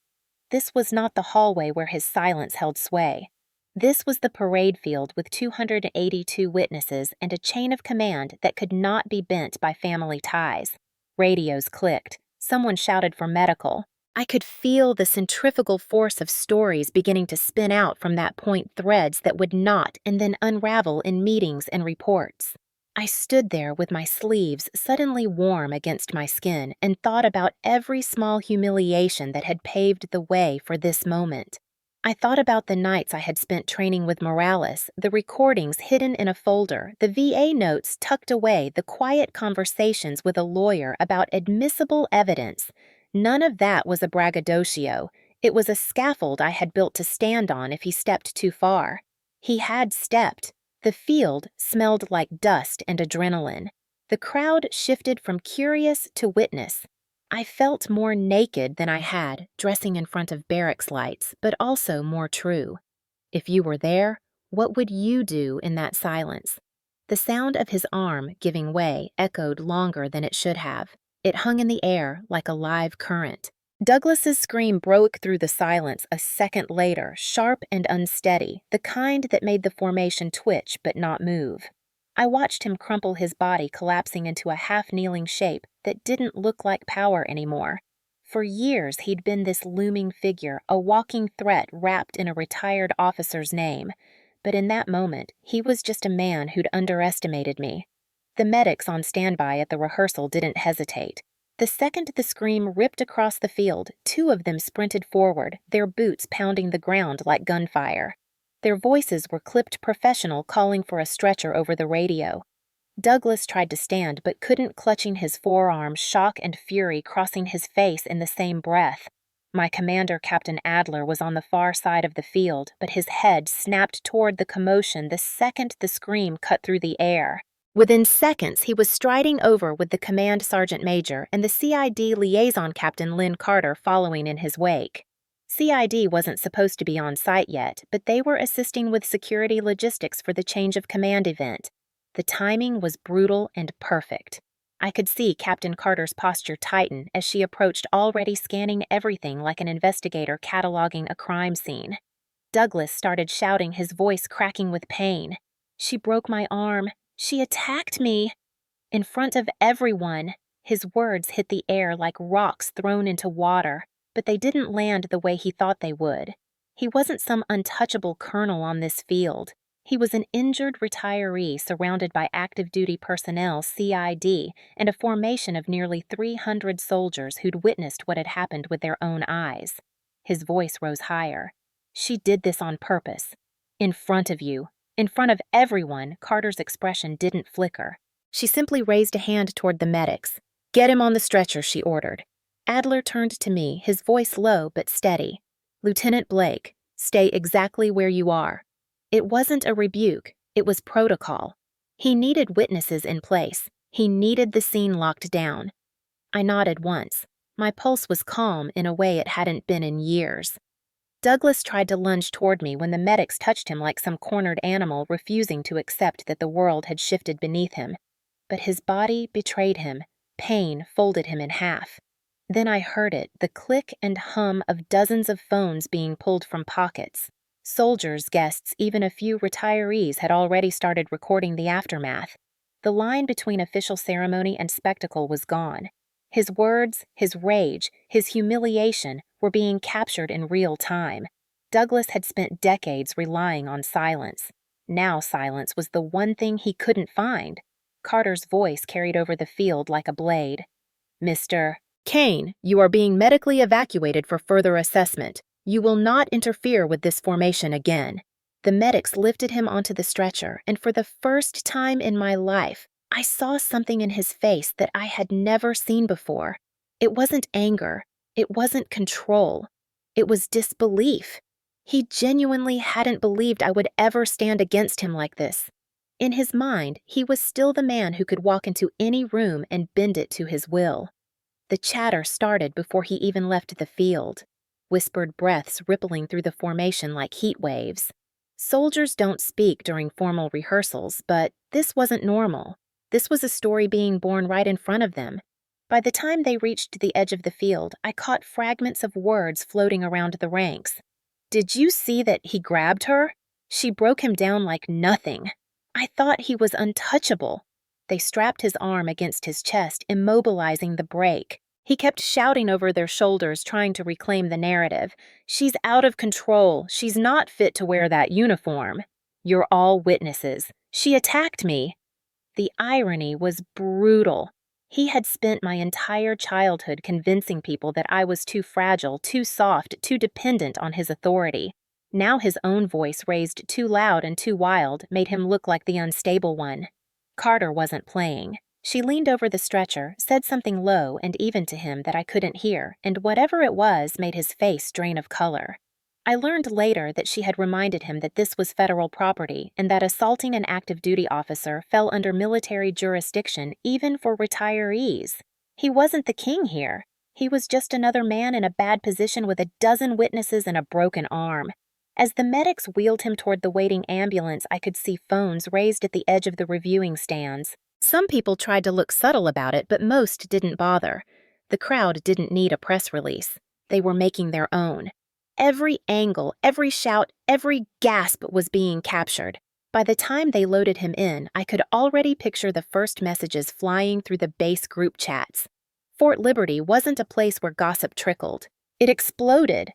This was not the hallway where his silence held sway. This was the parade field with 282 witnesses and a chain of command that could not be bent by family ties. Radios clicked. Someone shouted for medical. I could feel the centrifugal force of stories beginning to spin out from that point, threads that would knot and then unravel in meetings and reports. I stood there with my sleeves suddenly warm against my skin and thought about every small humiliation that had paved the way for this moment. I thought about the nights I had spent training with Morales, the recordings hidden in a folder, the VA notes tucked away, the quiet conversations with a lawyer about admissible evidence. None of that was a braggadocio. It was a scaffold I had built to stand on if he stepped too far. He had stepped. The field smelled like dust and adrenaline. The crowd shifted from curious to witness. I felt more naked than I had, dressing in front of barracks lights, but also more true. If you were there, what would you do in that silence? The sound of his arm giving way echoed longer than it should have. It hung in the air like a live current. Douglas's scream broke through the silence a second later, sharp and unsteady, the kind that made the formation twitch but not move. I watched him crumple his body, collapsing into a half-kneeling shape that didn't look like power anymore. For years he'd been this looming figure, a walking threat wrapped in a retired officer's name. But in that moment, he was just a man who'd underestimated me. The medics on standby at the rehearsal didn't hesitate. The second the scream ripped across the field, two of them sprinted forward, their boots pounding the ground like gunfire. Their voices were clipped professional, calling for a stretcher over the radio. Douglas tried to stand but couldn't, clutching his forearm, shock and fury crossing his face in the same breath. My commander, Captain Adler, was on the far side of the field, but his head snapped toward the commotion the second the scream cut through the air. Within seconds, he was striding over with the command sergeant major and the CID liaison captain Lynn Carter following in his wake. CID wasn't supposed to be on site yet, but they were assisting with security logistics for the change of command event. The timing was brutal and perfect. I could see Captain Carter's posture tighten as she approached, already scanning everything like an investigator cataloging a crime scene. Douglas started shouting, his voice cracking with pain. "She broke my arm. She attacked me." In front of everyone, his words hit the air like rocks thrown into water, but they didn't land the way he thought they would. He wasn't some untouchable colonel on this field. He was an injured retiree surrounded by active-duty personnel, CID, and a formation of nearly 300 soldiers who'd witnessed what had happened with their own eyes. His voice rose higher. "She did this on purpose. In front of you. In front of everyone." Carter's expression didn't flicker. She simply raised a hand toward the medics. "Get him on the stretcher," she ordered. Adler turned to me, his voice low but steady. "Lieutenant Blake, stay exactly where you are." It wasn't a rebuke, it was protocol. He needed witnesses in place. He needed the scene locked down. I nodded once. My pulse was calm in a way it hadn't been in years. Douglas tried to lunge toward me when the medics touched him like some cornered animal, refusing to accept that the world had shifted beneath him. But his body betrayed him. Pain folded him in half. Then I heard it, the click and hum of dozens of phones being pulled from pockets. Soldiers, guests, even a few retirees had already started recording the aftermath. The line between official ceremony and spectacle was gone. His words, his rage, his humiliation were being captured in real time. Douglas had spent decades relying on silence. Now silence was the one thing he couldn't find. Carter's voice carried over the field like a blade. Mr. Kane, you are being medically evacuated for further assessment. You will not interfere with this formation again. The medics lifted him onto the stretcher, and for the first time in my life, I saw something in his face that I had never seen before. It wasn't anger. It wasn't control. It was disbelief. He genuinely hadn't believed I would ever stand against him like this. In his mind, he was still the man who could walk into any room and bend it to his will. The chatter started before he even left the field, whispered breaths rippling through the formation like heat waves. Soldiers don't speak during formal rehearsals, but this wasn't normal. This was a story being born right in front of them. By the time they reached the edge of the field, I caught fragments of words floating around the ranks. Did you see that he grabbed her? She broke him down like nothing. I thought he was untouchable. They strapped his arm against his chest, immobilizing the break. He kept shouting over their shoulders, trying to reclaim the narrative. She's out of control. She's not fit to wear that uniform. You're all witnesses. She attacked me. The irony was brutal. He had spent my entire childhood convincing people that I was too fragile, too soft, too dependent on his authority. Now his own voice, raised too loud and too wild, made him look like the unstable one. Carter wasn't playing. She leaned over the stretcher, said something low and even to him that I couldn't hear, and whatever it was made his face drain of color. I learned later that she had reminded him that this was federal property and that assaulting an active duty officer fell under military jurisdiction even for retirees. He wasn't the king here. He was just another man in a bad position with a dozen witnesses and a broken arm. As the medics wheeled him toward the waiting ambulance, I could see phones raised at the edge of the reviewing stands. Some people tried to look subtle about it, but most didn't bother. The crowd didn't need a press release. They were making their own. Every angle, every shout, every gasp was being captured. By the time they loaded him in, I could already picture the first messages flying through the base group chats. Fort Liberty wasn't a place where gossip trickled. It exploded.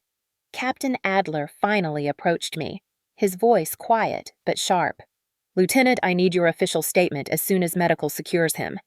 Captain Adler finally approached me, his voice quiet but sharp. Lieutenant, I need your official statement as soon as medical secures him.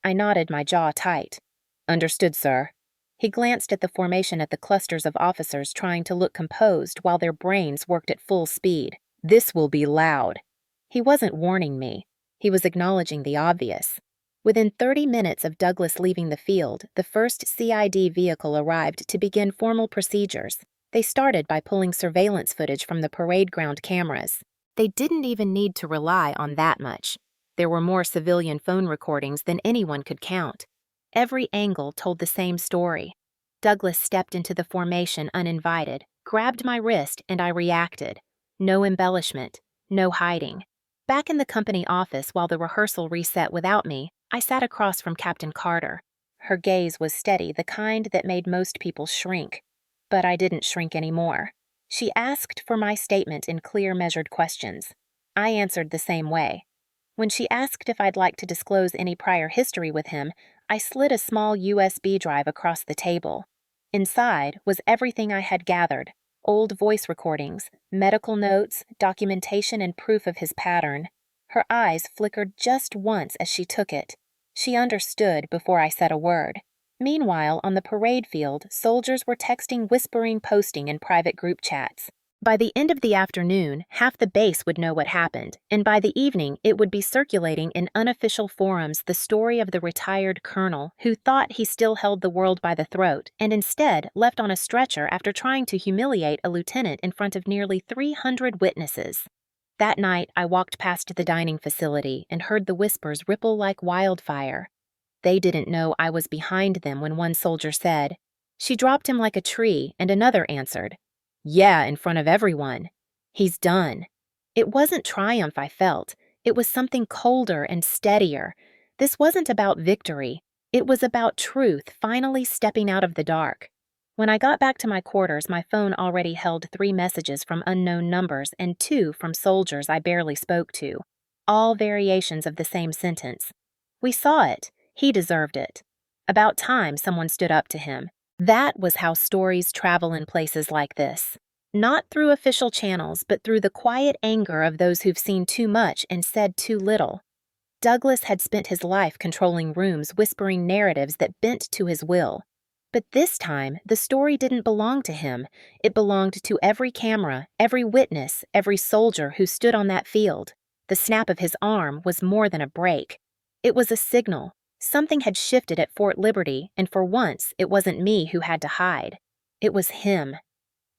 I nodded, my jaw tight. Understood, sir. He glanced at the formation at the clusters of officers trying to look composed while their brains worked at full speed. This will be loud. He wasn't warning me. He was acknowledging the obvious. Within 30 minutes of Douglas leaving the field, the first CID vehicle arrived to begin formal procedures. They started by pulling surveillance footage from the parade ground cameras. They didn't even need to rely on that much. There were more civilian phone recordings than anyone could count. Every angle told the same story. Douglas stepped into the formation uninvited, grabbed my wrist, and I reacted. No embellishment, no hiding. Back in the company office while the rehearsal reset without me, I sat across from Captain Carter. Her gaze was steady, the kind that made most people shrink. But I didn't shrink anymore. She asked for my statement in clear, measured questions. I answered the same way. When she asked if I'd like to disclose any prior history with him, I slid a small USB drive across the table. Inside was everything I had gathered: old voice recordings, medical notes, documentation, and proof of his pattern. Her eyes flickered just once as she took it. She understood before I said a word. Meanwhile, on the parade field, soldiers were texting, whispering, posting in private group chats. By the end of the afternoon, half the base would know what happened, and by the evening, it would be circulating in unofficial forums the story of the retired colonel who thought he still held the world by the throat and instead left on a stretcher after trying to humiliate a lieutenant in front of nearly 300 witnesses. That night, I walked past the dining facility and heard the whispers ripple like wildfire. They didn't know I was behind them when one soldier said, "She dropped him like a tree," and another answered, "Yeah, in front of everyone. He's done." It wasn't triumph I felt. It was something colder and steadier. This wasn't about victory. It was about truth finally stepping out of the dark. When I got back to my quarters, my phone already held 3 messages from unknown numbers and 2 from soldiers I barely spoke to. All variations of the same sentence. We saw it. He deserved it. About time someone stood up to him. That was how stories travel in places like this. Not through official channels, but through the quiet anger of those who've seen too much and said too little. Douglas had spent his life controlling rooms, whispering narratives that bent to his will. But this time, the story didn't belong to him. It belonged to every camera, every witness, every soldier who stood on that field. The snap of his arm was more than a break. It was a signal. Something had shifted at Fort Liberty, and for once, it wasn't me who had to hide. It was him.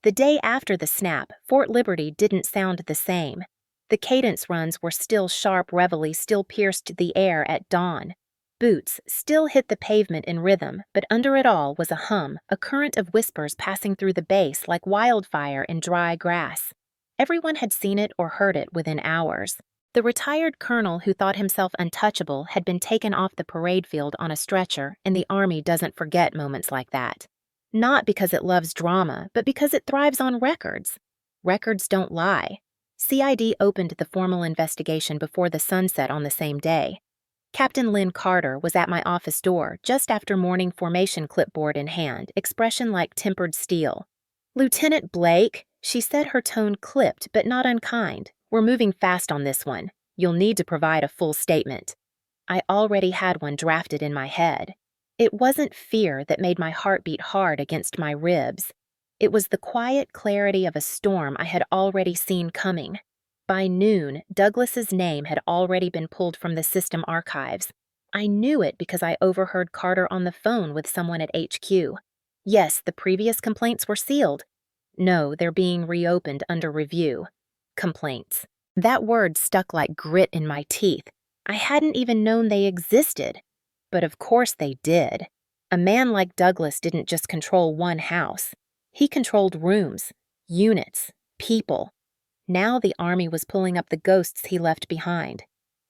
The day after the snap, Fort Liberty didn't sound the same. The cadence runs were still sharp, reveille still pierced the air at dawn. Boots still hit the pavement in rhythm, but under it all was a hum, a current of whispers passing through the bass like wildfire in dry grass. Everyone had seen it or heard it within hours. The retired colonel who thought himself untouchable had been taken off the parade field on a stretcher, and the Army doesn't forget moments like that. Not because it loves drama, but because it thrives on records. Records don't lie. CID opened the formal investigation before the sunset on the same day. Captain Lynn Carter was at my office door just after morning formation clipboard in hand, expression like tempered steel. "Lieutenant Blake," she said, her tone clipped but not unkind. "We're moving fast on this one. You'll need to provide a full statement." I already had one drafted in my head. It wasn't fear that made my heart beat hard against my ribs. It was the quiet clarity of a storm I had already seen coming. By noon, Douglas's name had already been pulled from the system archives. I knew it because I overheard Carter on the phone with someone at HQ. Yes, the previous complaints were sealed. No, they're being reopened under review. Complaints. That word stuck like grit in my teeth. I hadn't even known they existed. But of course they did. A man like Douglas didn't just control one house. He controlled rooms, units, people. Now the Army was pulling up the ghosts he left behind.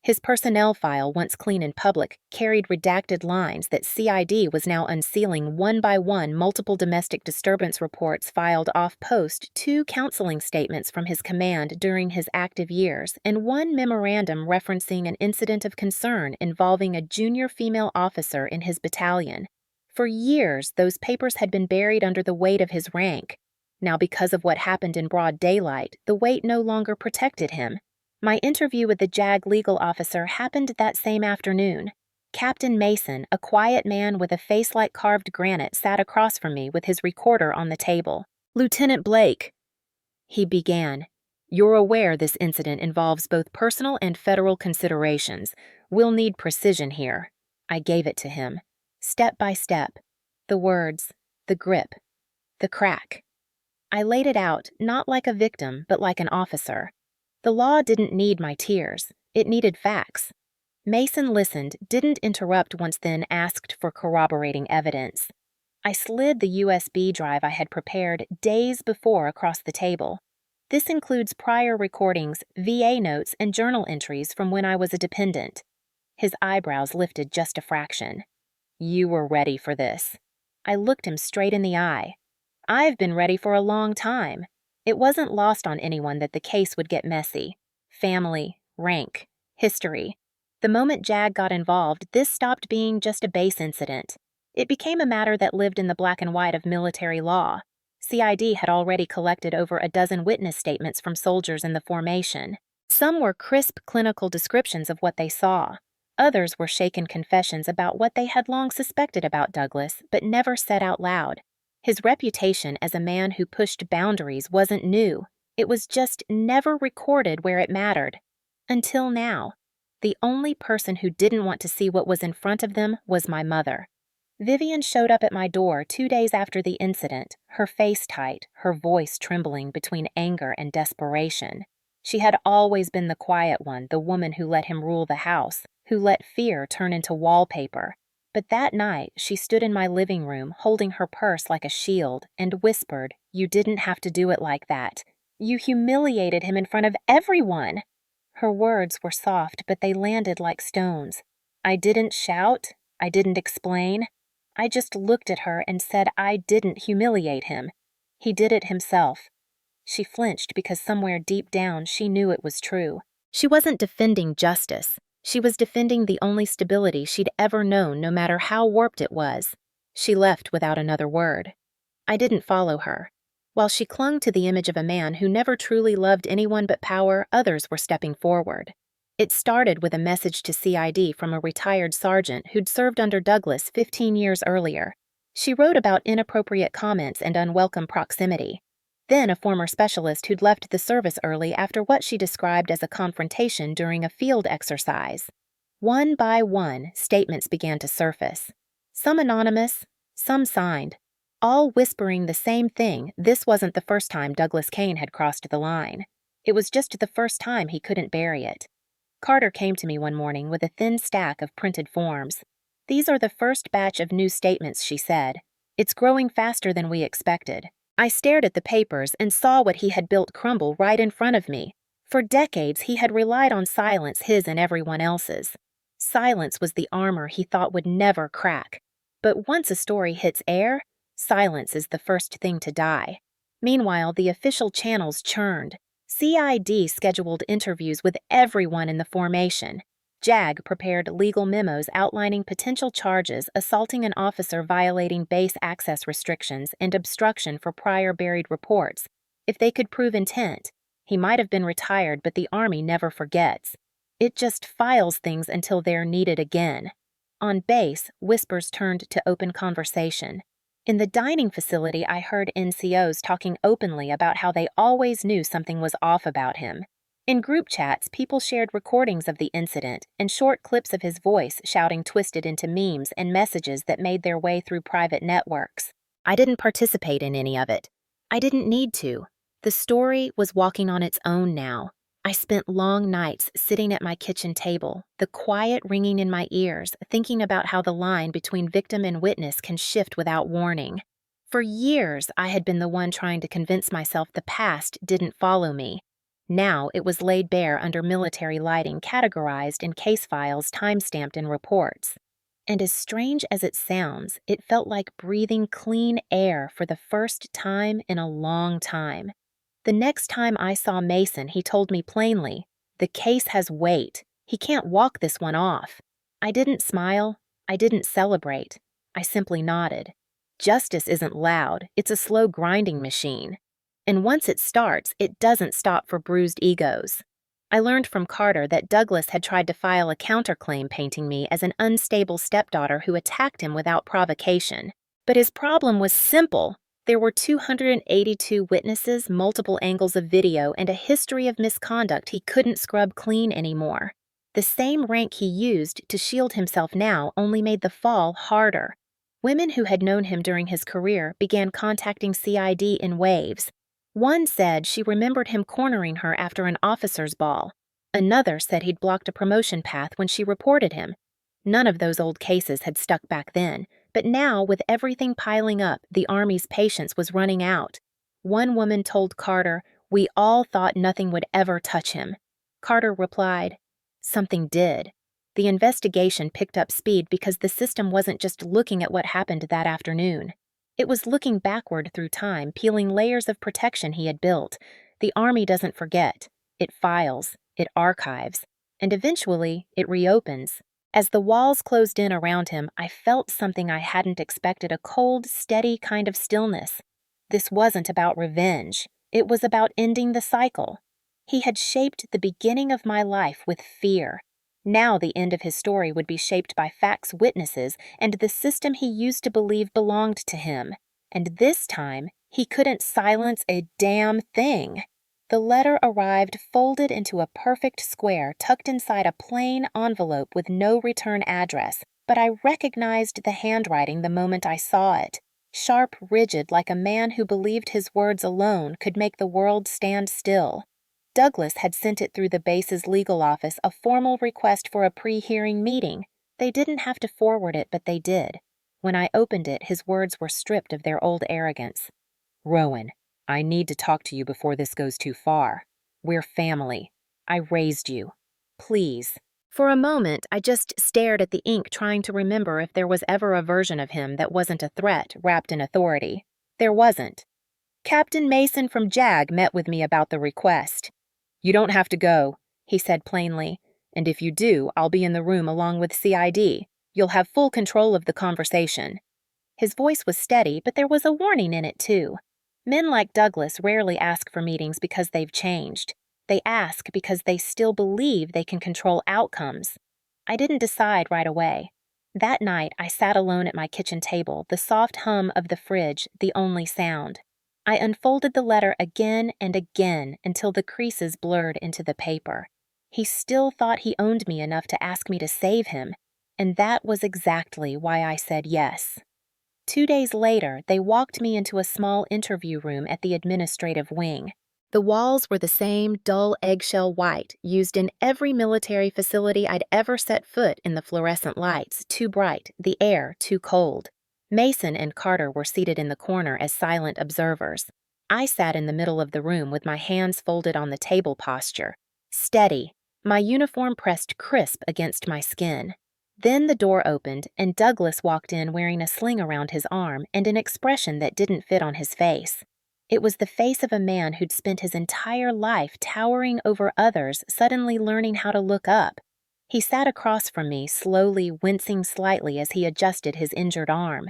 His personnel file, once clean in public, carried redacted lines that CID was now unsealing one by one, multiple domestic disturbance reports filed off-post, 2 counseling statements from his command during his active years, and 1 memorandum referencing an incident of concern involving a junior female officer in his battalion. For years, those papers had been buried under the weight of his rank. Now, because of what happened in broad daylight, the weight no longer protected him. My interview with the JAG legal officer happened that same afternoon. Captain Mason, a quiet man with a face like carved granite, sat across from me with his recorder on the table. "Lieutenant Blake," he began, "you're aware this incident involves both personal and federal considerations. We'll need precision here." I gave it to him. Step by step. The words, the grip, the crack. I laid it out, not like a victim, but like an officer. The law didn't need my tears. It needed facts. Mason listened, didn't interrupt once, then asked for corroborating evidence. I slid the USB drive I had prepared days before across the table. This includes prior recordings, VA notes, and journal entries from when I was a dependent. His eyebrows lifted just a fraction. "You were ready for this." I looked him straight in the eye. "I've been ready for a long time." It wasn't lost on anyone that the case would get messy. Family, rank, history. The moment JAG got involved, this stopped being just a base incident. It became a matter that lived in the black and white of military law. CID had already collected over a dozen witness statements from soldiers in the formation. Some were crisp clinical descriptions of what they saw. Others were shaken confessions about what they had long suspected about Douglas, but never said out loud. His reputation as a man who pushed boundaries wasn't new. It was just never recorded where it mattered. Until now. The only person who didn't want to see what was in front of them was my mother. Vivian showed up at my door 2 days after the incident, her face tight, her voice trembling between anger and desperation. She had always been the quiet one, the woman who let him rule the house, who let fear turn into wallpaper. But that night, she stood in my living room, holding her purse like a shield, and whispered, "You didn't have to do it like that. You humiliated him in front of everyone." Her words were soft, but they landed like stones. I didn't shout. I didn't explain. I just looked at her and said I didn't humiliate him. He did it himself. She flinched because somewhere deep down she knew it was true. She wasn't defending justice. She was defending the only stability she'd ever known, no matter how warped it was. She left without another word. I didn't follow her. While she clung to the image of a man who never truly loved anyone but power, others were stepping forward. It started with a message to CID from a retired sergeant who'd served under Douglas 15 years earlier. She wrote about inappropriate comments and unwelcome proximity. Then a former specialist who'd left the service early after what she described as a confrontation during a field exercise. One by one, statements began to surface. Some anonymous, some signed, all whispering the same thing: this wasn't the first time Douglas Kane had crossed the line. It was just the first time he couldn't bury it. Carter came to me one morning with a thin stack of printed forms. "These are the first batch of new statements," she said. "It's growing faster than we expected." I stared at the papers and saw what he had built crumble right in front of me. For decades, he had relied on silence, his and everyone else's. Silence was the armor he thought would never crack. But once a story hits air, silence is the first thing to die. Meanwhile, the official channels churned. CID scheduled interviews with everyone in the formation. JAG prepared legal memos outlining potential charges: assaulting an officer, violating base access restrictions, and obstruction for prior buried reports. If they could prove intent, he might have been retired, but the Army never forgets. It just files things until they're needed again. On base, whispers turned to open conversation. In the dining facility, I heard NCOs talking openly about how they always knew something was off about him. In group chats, people shared recordings of the incident and short clips of his voice shouting twisted into memes and messages that made their way through private networks. I didn't participate in any of it. I didn't need to. The story was walking on its own now. I spent long nights sitting at my kitchen table, the quiet ringing in my ears, thinking about how the line between victim and witness can shift without warning. For years, I had been the one trying to convince myself the past didn't follow me. Now it was laid bare under military lighting, categorized in case files, time-stamped in reports. And as strange as it sounds, it felt like breathing clean air for the first time in a long time. The next time I saw Mason, he told me plainly, "The case has weight. He can't walk this one off." I didn't smile. I didn't celebrate. I simply nodded. Justice isn't loud. It's a slow grinding machine. And once it starts, it doesn't stop for bruised egos. I learned from Carter that Douglas had tried to file a counterclaim painting me as an unstable stepdaughter who attacked him without provocation. But his problem was simple. There were 282 witnesses, multiple angles of video, and a history of misconduct he couldn't scrub clean anymore. The same rank he used to shield himself now only made the fall harder. Women who had known him during his career began contacting CID in waves. One said she remembered him cornering her after an officer's ball. Another said he'd blocked a promotion path when she reported him. None of those old cases had stuck back then, but now, with everything piling up, the Army's patience was running out. One woman told Carter, "We all thought nothing would ever touch him." Carter replied, "Something did." The investigation picked up speed because the system wasn't just looking at what happened that afternoon. It was looking backward through time, peeling layers of protection he had built. The Army doesn't forget. It files, it archives, and eventually it reopens. As the walls closed in around him, I felt something I hadn't expected: a cold, steady kind of stillness. This wasn't about revenge. It was about ending the cycle. He had shaped the beginning of my life with fear. Now the end of his story would be shaped by facts, witnesses, and the system he used to believe belonged to him. And this time, he couldn't silence a damn thing. The letter arrived folded into a perfect square, tucked inside a plain envelope with no return address, but I recognized the handwriting the moment I saw it. Sharp, rigid, like a man who believed his words alone could make the world stand still. Douglas had sent it through the base's legal office, a formal request for a pre-hearing meeting. They didn't have to forward it, but they did. When I opened it, his words were stripped of their old arrogance. "Rowan, I need to talk to you before this goes too far. We're family. I raised you. Please." For a moment, I just stared at the ink, trying to remember if there was ever a version of him that wasn't a threat wrapped in authority. There wasn't. "Captain Mason from JAG met with me about the request." "You don't have to go," he said plainly. "And if you do, I'll be in the room along with CID. You'll have full control of the conversation." His voice was steady, but there was a warning in it, too. Men like Douglas rarely ask for meetings because they've changed. They ask because they still believe they can control outcomes. I didn't decide right away. That night, I sat alone at my kitchen table, the soft hum of the fridge the only sound. I unfolded the letter again and again until the creases blurred into the paper. He still thought he owned me enough to ask me to save him, and that was exactly why I said yes. 2 days later, they walked me into a small interview room at the administrative wing. The walls were the same dull eggshell white used in every military facility I'd ever set foot in, the fluorescent lights too bright, the air too cold. Mason and Carter were seated in the corner as silent observers. I sat in the middle of the room with my hands folded on the table posture, steady, my uniform pressed crisp against my skin. Then the door opened, and Douglas walked in wearing a sling around his arm and an expression that didn't fit on his face. It was the face of a man who'd spent his entire life towering over others, suddenly learning how to look up. He sat across from me, slowly wincing slightly as he adjusted his injured arm.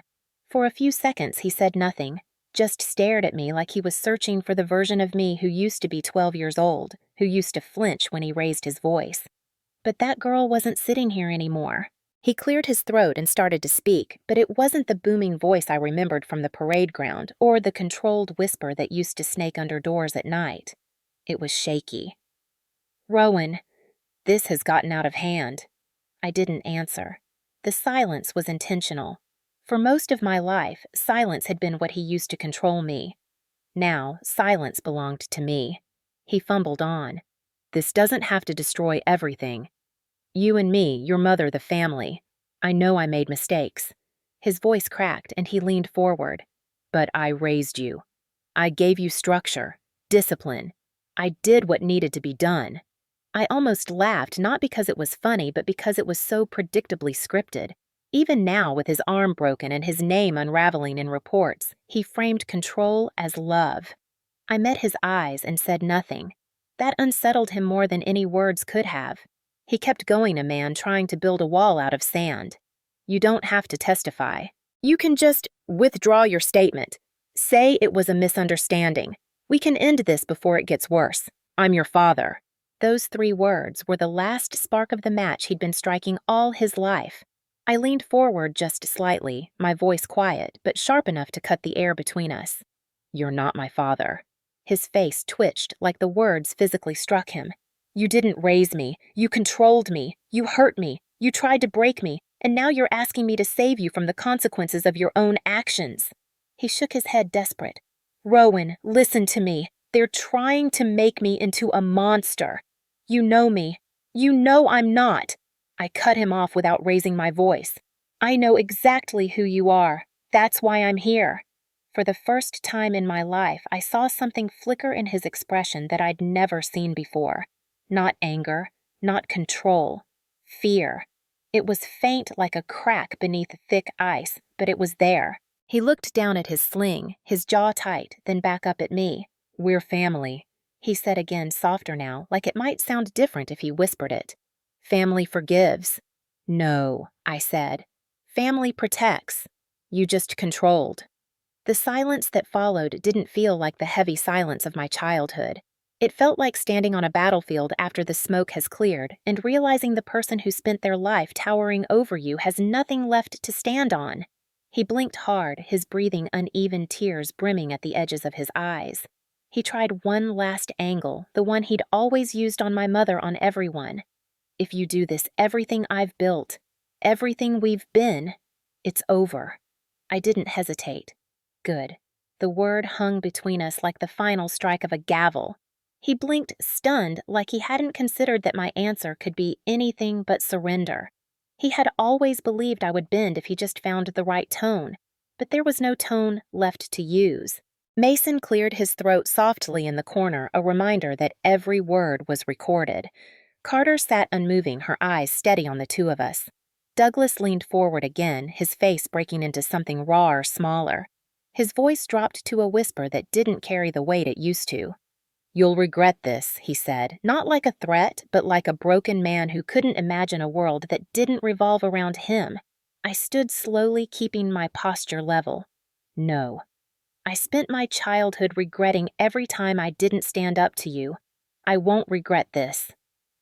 For a few seconds he said nothing, just stared at me like he was searching for the version of me who used to be 12 years old, who used to flinch when he raised his voice. But that girl wasn't sitting here anymore. He cleared his throat and started to speak, but it wasn't the booming voice I remembered from the parade ground or the controlled whisper that used to snake under doors at night. It was shaky. "Rowan, this has gotten out of hand." I didn't answer. The silence was intentional. For most of my life, silence had been what he used to control me. Now, silence belonged to me. He fumbled on. "This doesn't have to destroy everything. You and me, your mother, the family. I know I made mistakes." His voice cracked and he leaned forward. "But I raised you. I gave you structure, discipline. I did what needed to be done." I almost laughed, not because it was funny, but because it was so predictably scripted. Even now, with his arm broken and his name unraveling in reports, he framed control as love. I met his eyes and said nothing. That unsettled him more than any words could have. He kept going, a man trying to build a wall out of sand. "You don't have to testify. You can just withdraw your statement. Say it was a misunderstanding. We can end this before it gets worse. I'm your father." Those 3 words were the last spark of the match he'd been striking all his life. I leaned forward just slightly, my voice quiet, but sharp enough to cut the air between us. "You're not my father." His face twitched like the words physically struck him. "You didn't raise me. You controlled me. You hurt me. You tried to break me. And now you're asking me to save you from the consequences of your own actions." He shook his head, desperate. "Rowan, listen to me. They're trying to make me into a monster. You know me. You know I'm not." I cut him off without raising my voice. "I know exactly who you are. That's why I'm here." For the first time in my life, I saw something flicker in his expression that I'd never seen before. Not anger, not control. Fear. It was faint like a crack beneath thick ice, but it was there. He looked down at his sling, his jaw tight, then back up at me. "We're family," he said again, softer now, like it might sound different if he whispered it. "Family forgives." "No," I said. "Family protects. You just controlled." The silence that followed didn't feel like the heavy silence of my childhood. It felt like standing on a battlefield after the smoke has cleared and realizing the person who spent their life towering over you has nothing left to stand on. He blinked hard, his breathing uneven, tears brimming at the edges of his eyes. He tried one last angle, the one he'd always used on my mother, on everyone. "If you do this, everything I've built, everything we've been, it's over." I didn't hesitate. Good. The word hung between us like the final strike of a gavel. He blinked, stunned, like he hadn't considered that my answer could be anything but surrender. He had always believed I would bend if he just found the right tone, but there was no tone left to use. Mason cleared his throat softly in the corner, a reminder that every word was recorded. Carter sat unmoving, her eyes steady on the 2 of us. Douglas leaned forward again, his face breaking into something rawer, smaller. His voice dropped to a whisper that didn't carry the weight it used to. "You'll regret this," he said, not like a threat, but like a broken man who couldn't imagine a world that didn't revolve around him. I stood slowly, keeping my posture level. "No." I spent my childhood regretting every time I didn't stand up to you. I won't regret this."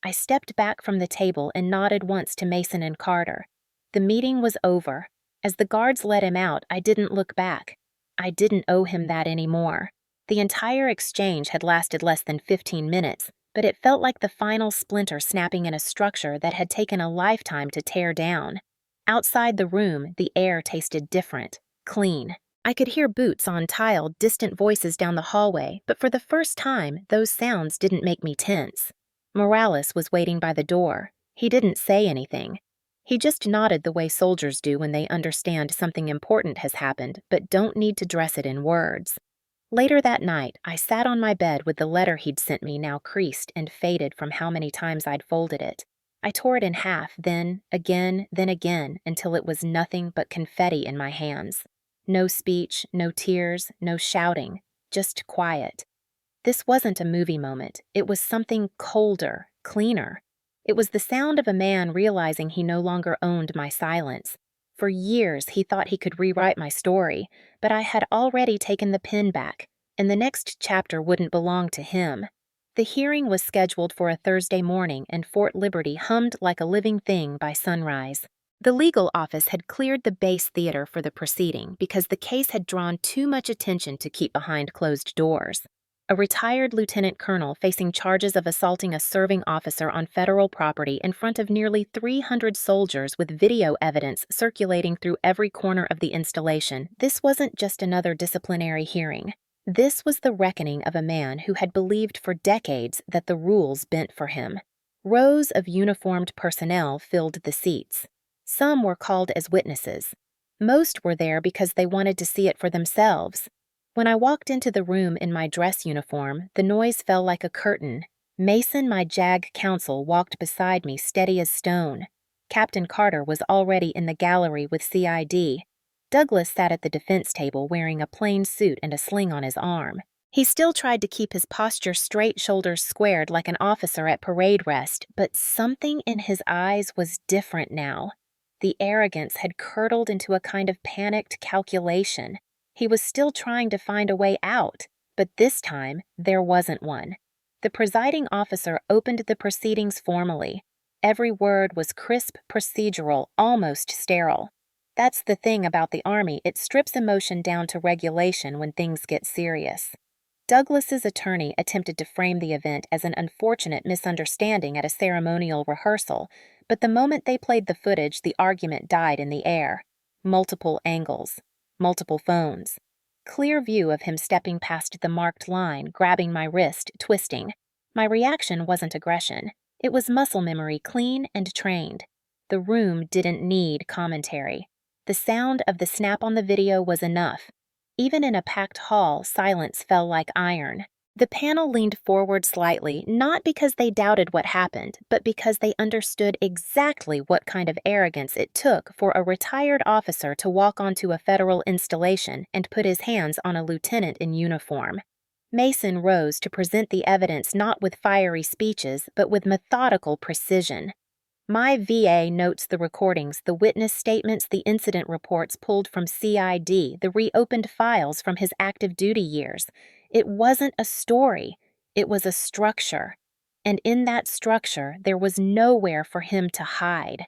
I stepped back from the table and nodded once to Mason and Carter. The meeting was over. As the guards let him out, I didn't look back. I didn't owe him that anymore. The entire exchange had lasted less than 15 minutes, but it felt like the final splinter snapping in a structure that had taken a lifetime to tear down. Outside the room, the air tasted different, clean. I could hear boots on tile, distant voices down the hallway, but for the first time, those sounds didn't make me tense. Morales was waiting by the door. He didn't say anything. He just nodded the way soldiers do when they understand something important has happened, but don't need to dress it in words. Later that night, I sat on my bed with the letter he'd sent me now creased and faded from how many times I'd folded it. I tore it in half, then again, until it was nothing but confetti in my hands. No speech, no tears, no shouting, just quiet. This wasn't a movie moment. It was something colder, cleaner. It was the sound of a man realizing he no longer owned my silence. For years, he thought he could rewrite my story, but I had already taken the pen back, and the next chapter wouldn't belong to him. The hearing was scheduled for a Thursday morning, and Fort Liberty hummed like a living thing by sunrise. The legal office had cleared the base theater for the proceeding because the case had drawn too much attention to keep behind closed doors. A retired lieutenant colonel facing charges of assaulting a serving officer on federal property in front of nearly 300 soldiers with video evidence circulating through every corner of the installation. This wasn't just another disciplinary hearing. This was the reckoning of a man who had believed for decades that the rules bent for him. Rows of uniformed personnel filled the seats. Some were called as witnesses. Most were there because they wanted to see it for themselves. When I walked into the room in my dress uniform, the noise fell like a curtain. Mason, my JAG counsel, walked beside me steady as stone. Captain Carter was already in the gallery with CID. Douglas sat at the defense table wearing a plain suit and a sling on his arm. He still tried to keep his posture straight, shoulders squared like an officer at parade rest, but something in his eyes was different now. The arrogance had curdled into a kind of panicked calculation. He was still trying to find a way out, but this time there wasn't one. The presiding officer opened the proceedings formally. Every word was crisp, procedural, almost sterile. That's the thing about the Army, it strips emotion down to regulation when things get serious. Douglas's attorney attempted to frame the event as an unfortunate misunderstanding at a ceremonial rehearsal, but the moment they played the footage, the argument died in the air. Multiple angles. Multiple phones. Clear view of him stepping past the marked line, grabbing my wrist, twisting. My reaction wasn't aggression. It was muscle memory, clean and trained. The room didn't need commentary. The sound of the snap on the video was enough. Even in a packed hall, silence fell like iron. The panel leaned forward slightly, not because they doubted what happened, but because they understood exactly what kind of arrogance it took for a retired officer to walk onto a federal installation and put his hands on a lieutenant in uniform. Mason rose to present the evidence not with fiery speeches, but with methodical precision. My VA notes the recordings, the witness statements, the incident reports pulled from CID, the reopened files from his active duty years. It wasn't a story, it was a structure. And in that structure, there was nowhere for him to hide.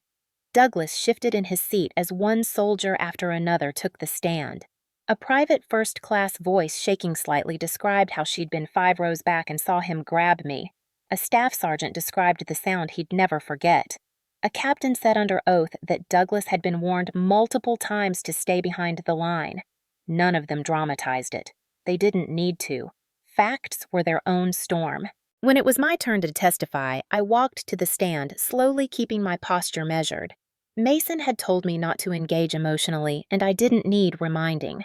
Douglas shifted in his seat as one soldier after another took the stand. A private first-class voice shaking slightly described how she'd been 5 rows back and saw him grab me. A staff sergeant described the sound he'd never forget. A captain said under oath that Douglas had been warned multiple times to stay behind the line. None of them dramatized it. They didn't need to. Facts were their own storm. When it was my turn to testify, I walked to the stand, slowly keeping my posture measured. Mason had told me not to engage emotionally, and I didn't need reminding.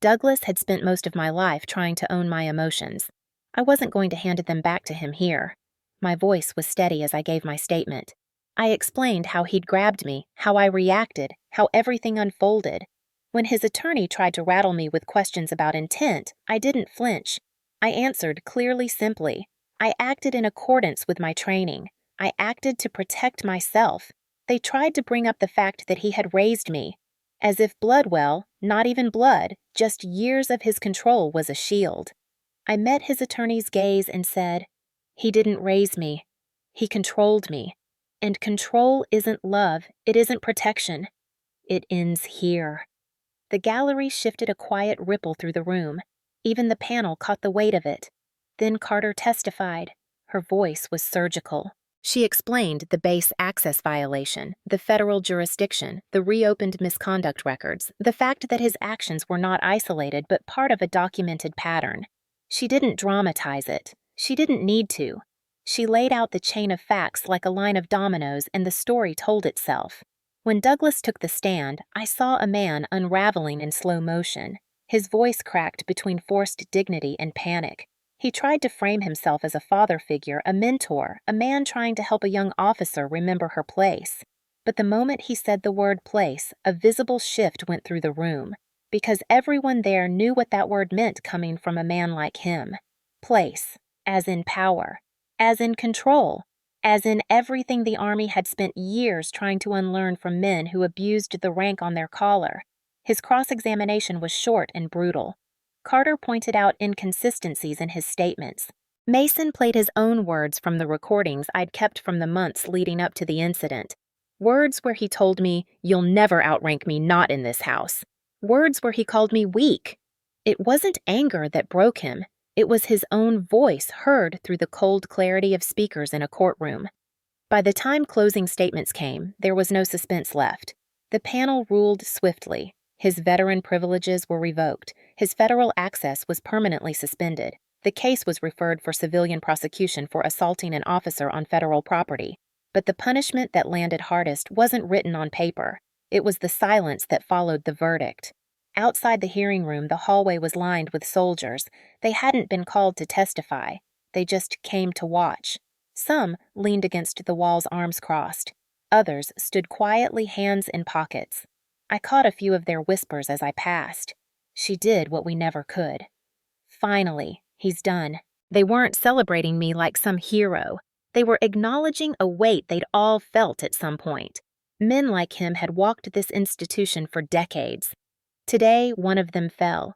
Douglas had spent most of my life trying to own my emotions. I wasn't going to hand them back to him here. My voice was steady as I gave my statement. I explained how he'd grabbed me, how I reacted, how everything unfolded. When his attorney tried to rattle me with questions about intent, I didn't flinch. I answered clearly, simply. I acted in accordance with my training. I acted to protect myself. They tried to bring up the fact that he had raised me. As if Bloodwell, not even blood, just years of his control was a shield. I met his attorney's gaze and said, "He didn't raise me. He controlled me. And control isn't love, it isn't protection. It ends here." The gallery shifted a quiet ripple through the room. Even the panel caught the weight of it. Then Carter testified. Her voice was surgical. She explained the base access violation, the federal jurisdiction, the reopened misconduct records, the fact that his actions were not isolated but part of a documented pattern. She didn't dramatize it. She didn't need to. She laid out the chain of facts like a line of dominoes, and the story told itself. When Douglas took the stand, I saw a man unraveling in slow motion. His voice cracked between forced dignity and panic. He tried to frame himself as a father figure, a mentor, a man trying to help a young officer remember her place. But the moment he said the word place, a visible shift went through the room, because everyone there knew what that word meant coming from a man like him. Place, as in power, as in control, as in everything the Army had spent years trying to unlearn from men who abused the rank on their collar. His cross-examination was short and brutal. Carter pointed out inconsistencies in his statements. Mason played his own words from the recordings I'd kept from the months leading up to the incident. Words where he told me, "You'll never outrank me not in this house." Words where he called me weak. It wasn't anger that broke him. It was his own voice heard through the cold clarity of speakers in a courtroom. By the time closing statements came, there was no suspense left. The panel ruled swiftly. His veteran privileges were revoked. His federal access was permanently suspended. The case was referred for civilian prosecution for assaulting an officer on federal property. But the punishment that landed hardest wasn't written on paper. It was the silence that followed the verdict. Outside the hearing room, the hallway was lined with soldiers. They hadn't been called to testify. They just came to watch. Some leaned against the wall's arms crossed. Others stood quietly, hands in pockets. I caught a few of their whispers as I passed. "She did what we never could. Finally, he's done." They weren't celebrating me like some hero. They were acknowledging a weight they'd all felt at some point. Men like him had walked this institution for decades. Today, one of them fell.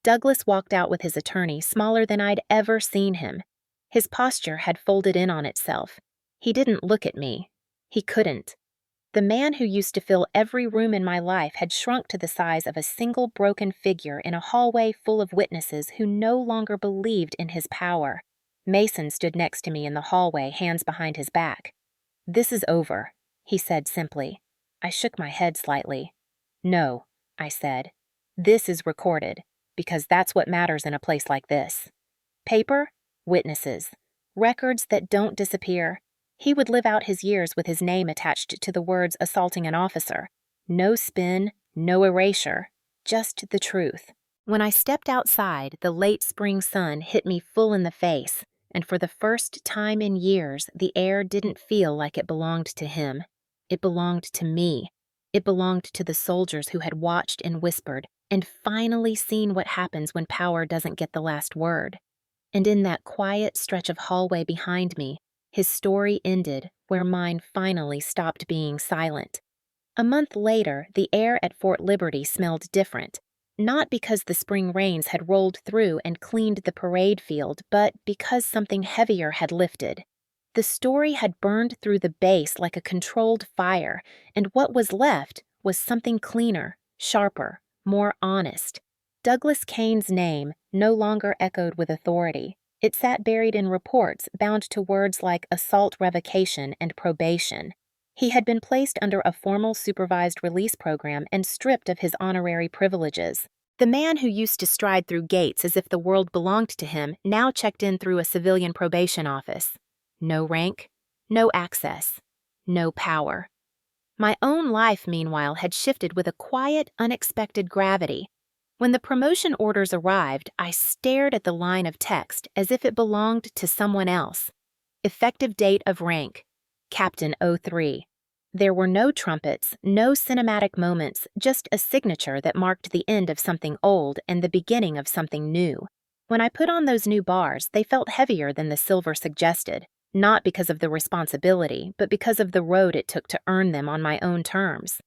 Douglas walked out with his attorney, smaller than I'd ever seen him. His posture had folded in on itself. He didn't look at me. He couldn't. The man who used to fill every room in my life had shrunk to the size of a single broken figure in a hallway full of witnesses who no longer believed in his power. Mason stood next to me in the hallway, hands behind his back. "This is over," he said simply. I shook my head slightly. "No," I said. "This is recorded, because that's what matters in a place like this. Paper, witnesses, records that don't disappear." He would live out his years with his name attached to the words assaulting an officer. No spin, no erasure, just the truth. When I stepped outside, the late spring sun hit me full in the face, and for the first time in years, the air didn't feel like it belonged to him. It belonged to me. It belonged to the soldiers who had watched and whispered, and finally seen what happens when power doesn't get the last word. And in that quiet stretch of hallway behind me, his story ended where mine finally stopped being silent. A month later, the air at Fort Liberty smelled different, not because the spring rains had rolled through and cleaned the parade field, but because something heavier had lifted. The story had burned through the base like a controlled fire, and what was left was something cleaner, sharper, more honest. Douglas Kane's name no longer echoed with authority. It sat buried in reports bound to words like assault revocation and probation. He had been placed under a formal supervised release program and stripped of his honorary privileges. The man who used to stride through gates as if the world belonged to him now checked in through a civilian probation office. No rank, no access, no power. My own life, meanwhile, had shifted with a quiet, unexpected gravity. When the promotion orders arrived, I stared at the line of text as if it belonged to someone else. Effective date of rank, Captain 03. There were no trumpets, no cinematic moments, just a signature that marked the end of something old and the beginning of something new. When I put on those new bars, they felt heavier than the silver suggested, not because of the responsibility, but because of the road it took to earn them on my own terms.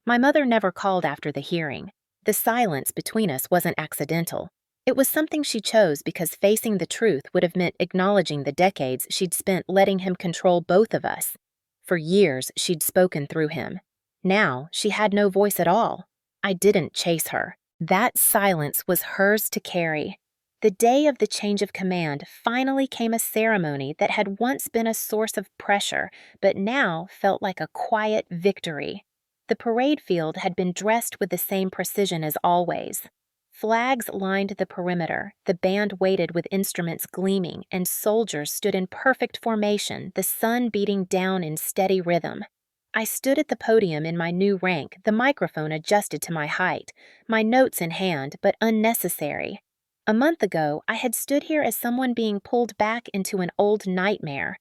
My mother never called after the hearing. The silence between us wasn't accidental. It was something she chose because facing the truth would have meant acknowledging the decades she'd spent letting him control both of us. For years, she'd spoken through him. Now, she had no voice at all. I didn't chase her. That silence was hers to carry. The day of the change of command finally came a ceremony that had once been a source of pressure, but now felt like a quiet victory. The parade field had been dressed with the same precision as always. Flags lined the perimeter, the band waited with instruments gleaming, and soldiers stood in perfect formation, the sun beating down in steady rhythm. I stood at the podium in my new rank, the microphone adjusted to my height, my notes in hand, but unnecessary. A month ago, I had stood here as someone being pulled back into an old nightmare.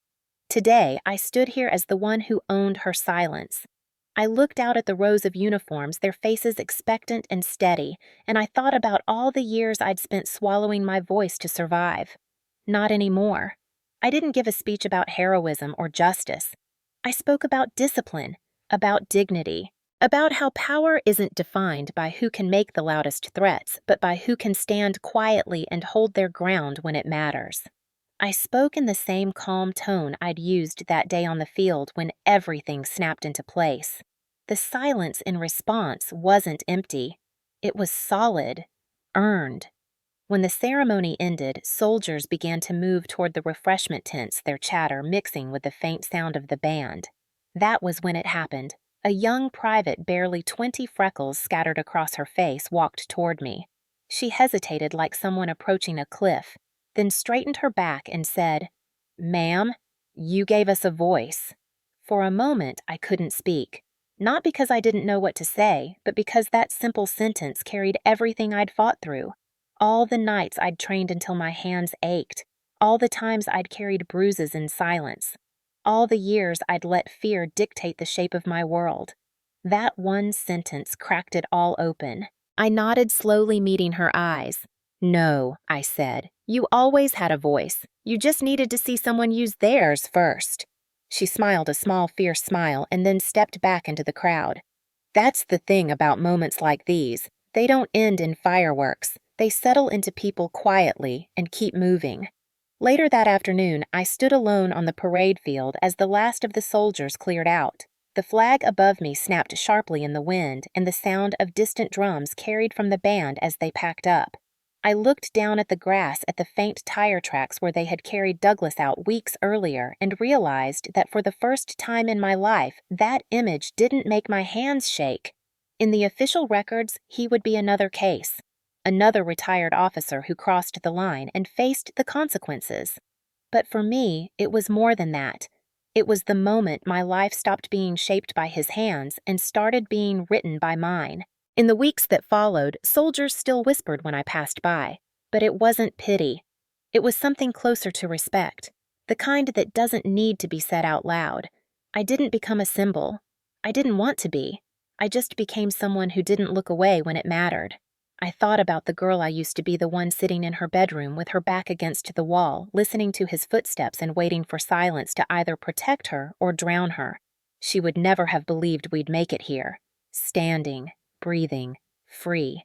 Today, I stood here as the one who owned her silence. I looked out at the rows of uniforms, their faces expectant and steady, and I thought about all the years I'd spent swallowing my voice to survive. Not anymore. I didn't give a speech about heroism or justice. I spoke about discipline, about dignity, about how power isn't defined by who can make the loudest threats, but by who can stand quietly and hold their ground when it matters. I spoke in the same calm tone I'd used that day on the field when everything snapped into place. The silence in response wasn't empty. It was solid, earned. When the ceremony ended, soldiers began to move toward the refreshment tents, their chatter mixing with the faint sound of the band. That was when it happened. A young private, barely 20 freckles scattered across her face, walked toward me. She hesitated like someone approaching a cliff, then straightened her back and said, "Ma'am, you gave us a voice." For a moment, I couldn't speak. Not because I didn't know what to say, but because that simple sentence carried everything I'd fought through. All the nights I'd trained until my hands ached. All the times I'd carried bruises in silence. All the years I'd let fear dictate the shape of my world. That one sentence cracked it all open. I nodded slowly, meeting her eyes. "No," I said. "You always had a voice. You just needed to see someone use theirs first." She smiled a small, fierce smile and then stepped back into the crowd. That's the thing about moments like these. They don't end in fireworks. They settle into people quietly and keep moving. Later that afternoon, I stood alone on the parade field as the last of the soldiers cleared out. The flag above me snapped sharply in the wind, and the sound of distant drums carried from the band as they packed up. I looked down at the grass at the faint tire tracks where they had carried Douglas out weeks earlier and realized that for the first time in my life, that image didn't make my hands shake. In the official records, he would be another case. Another retired officer who crossed the line and faced the consequences. But for me, it was more than that. It was the moment my life stopped being shaped by his hands and started being written by mine. In the weeks that followed, soldiers still whispered when I passed by, but it wasn't pity. It was something closer to respect, the kind that doesn't need to be said out loud. I didn't become a symbol. I didn't want to be. I just became someone who didn't look away when it mattered. I thought about the girl I used to be, the one sitting in her bedroom with her back against the wall, listening to his footsteps and waiting for silence to either protect her or drown her. She would never have believed we'd make it here. Standing, breathing, free.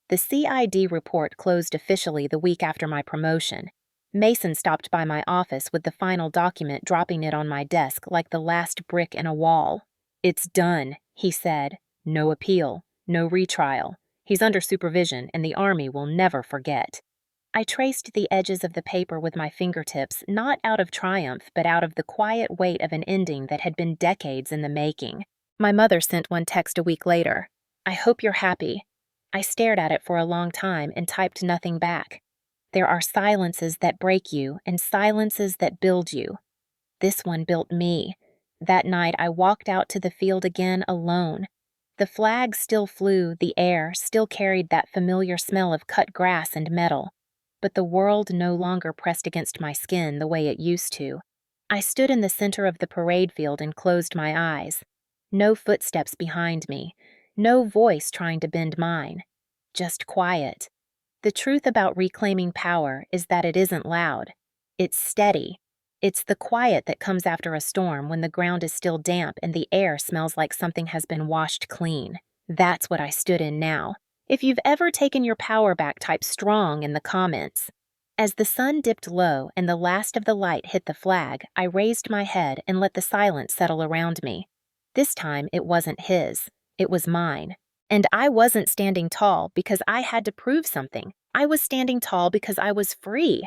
The CID report closed officially the week after my promotion. Mason stopped by my office with the final document, dropping it on my desk like the last brick in a wall. "It's done," he said. "No appeal, no retrial. He's under supervision, and the Army will never forget." I traced the edges of the paper with my fingertips, not out of triumph, but out of the quiet weight of an ending that had been decades in the making. My mother sent one text a week later. "I hope you're happy." I stared at it for a long time and typed nothing back. There are silences that break you and silences that build you. This one built me. That night I walked out to the field again alone. The flag still flew, the air still carried that familiar smell of cut grass and metal. But the world no longer pressed against my skin the way it used to. I stood in the center of the parade field and closed my eyes. No footsteps behind me. No voice trying to bend mine. Just quiet. The truth about reclaiming power is that it isn't loud. It's steady. It's the quiet that comes after a storm when the ground is still damp and the air smells like something has been washed clean. That's what I stood in now. If you've ever taken your power back, type strong in the comments. As the sun dipped low and the last of the light hit the flag, I raised my head and let the silence settle around me. This time it wasn't his, it was mine. And I wasn't standing tall because I had to prove something. I was standing tall because I was free.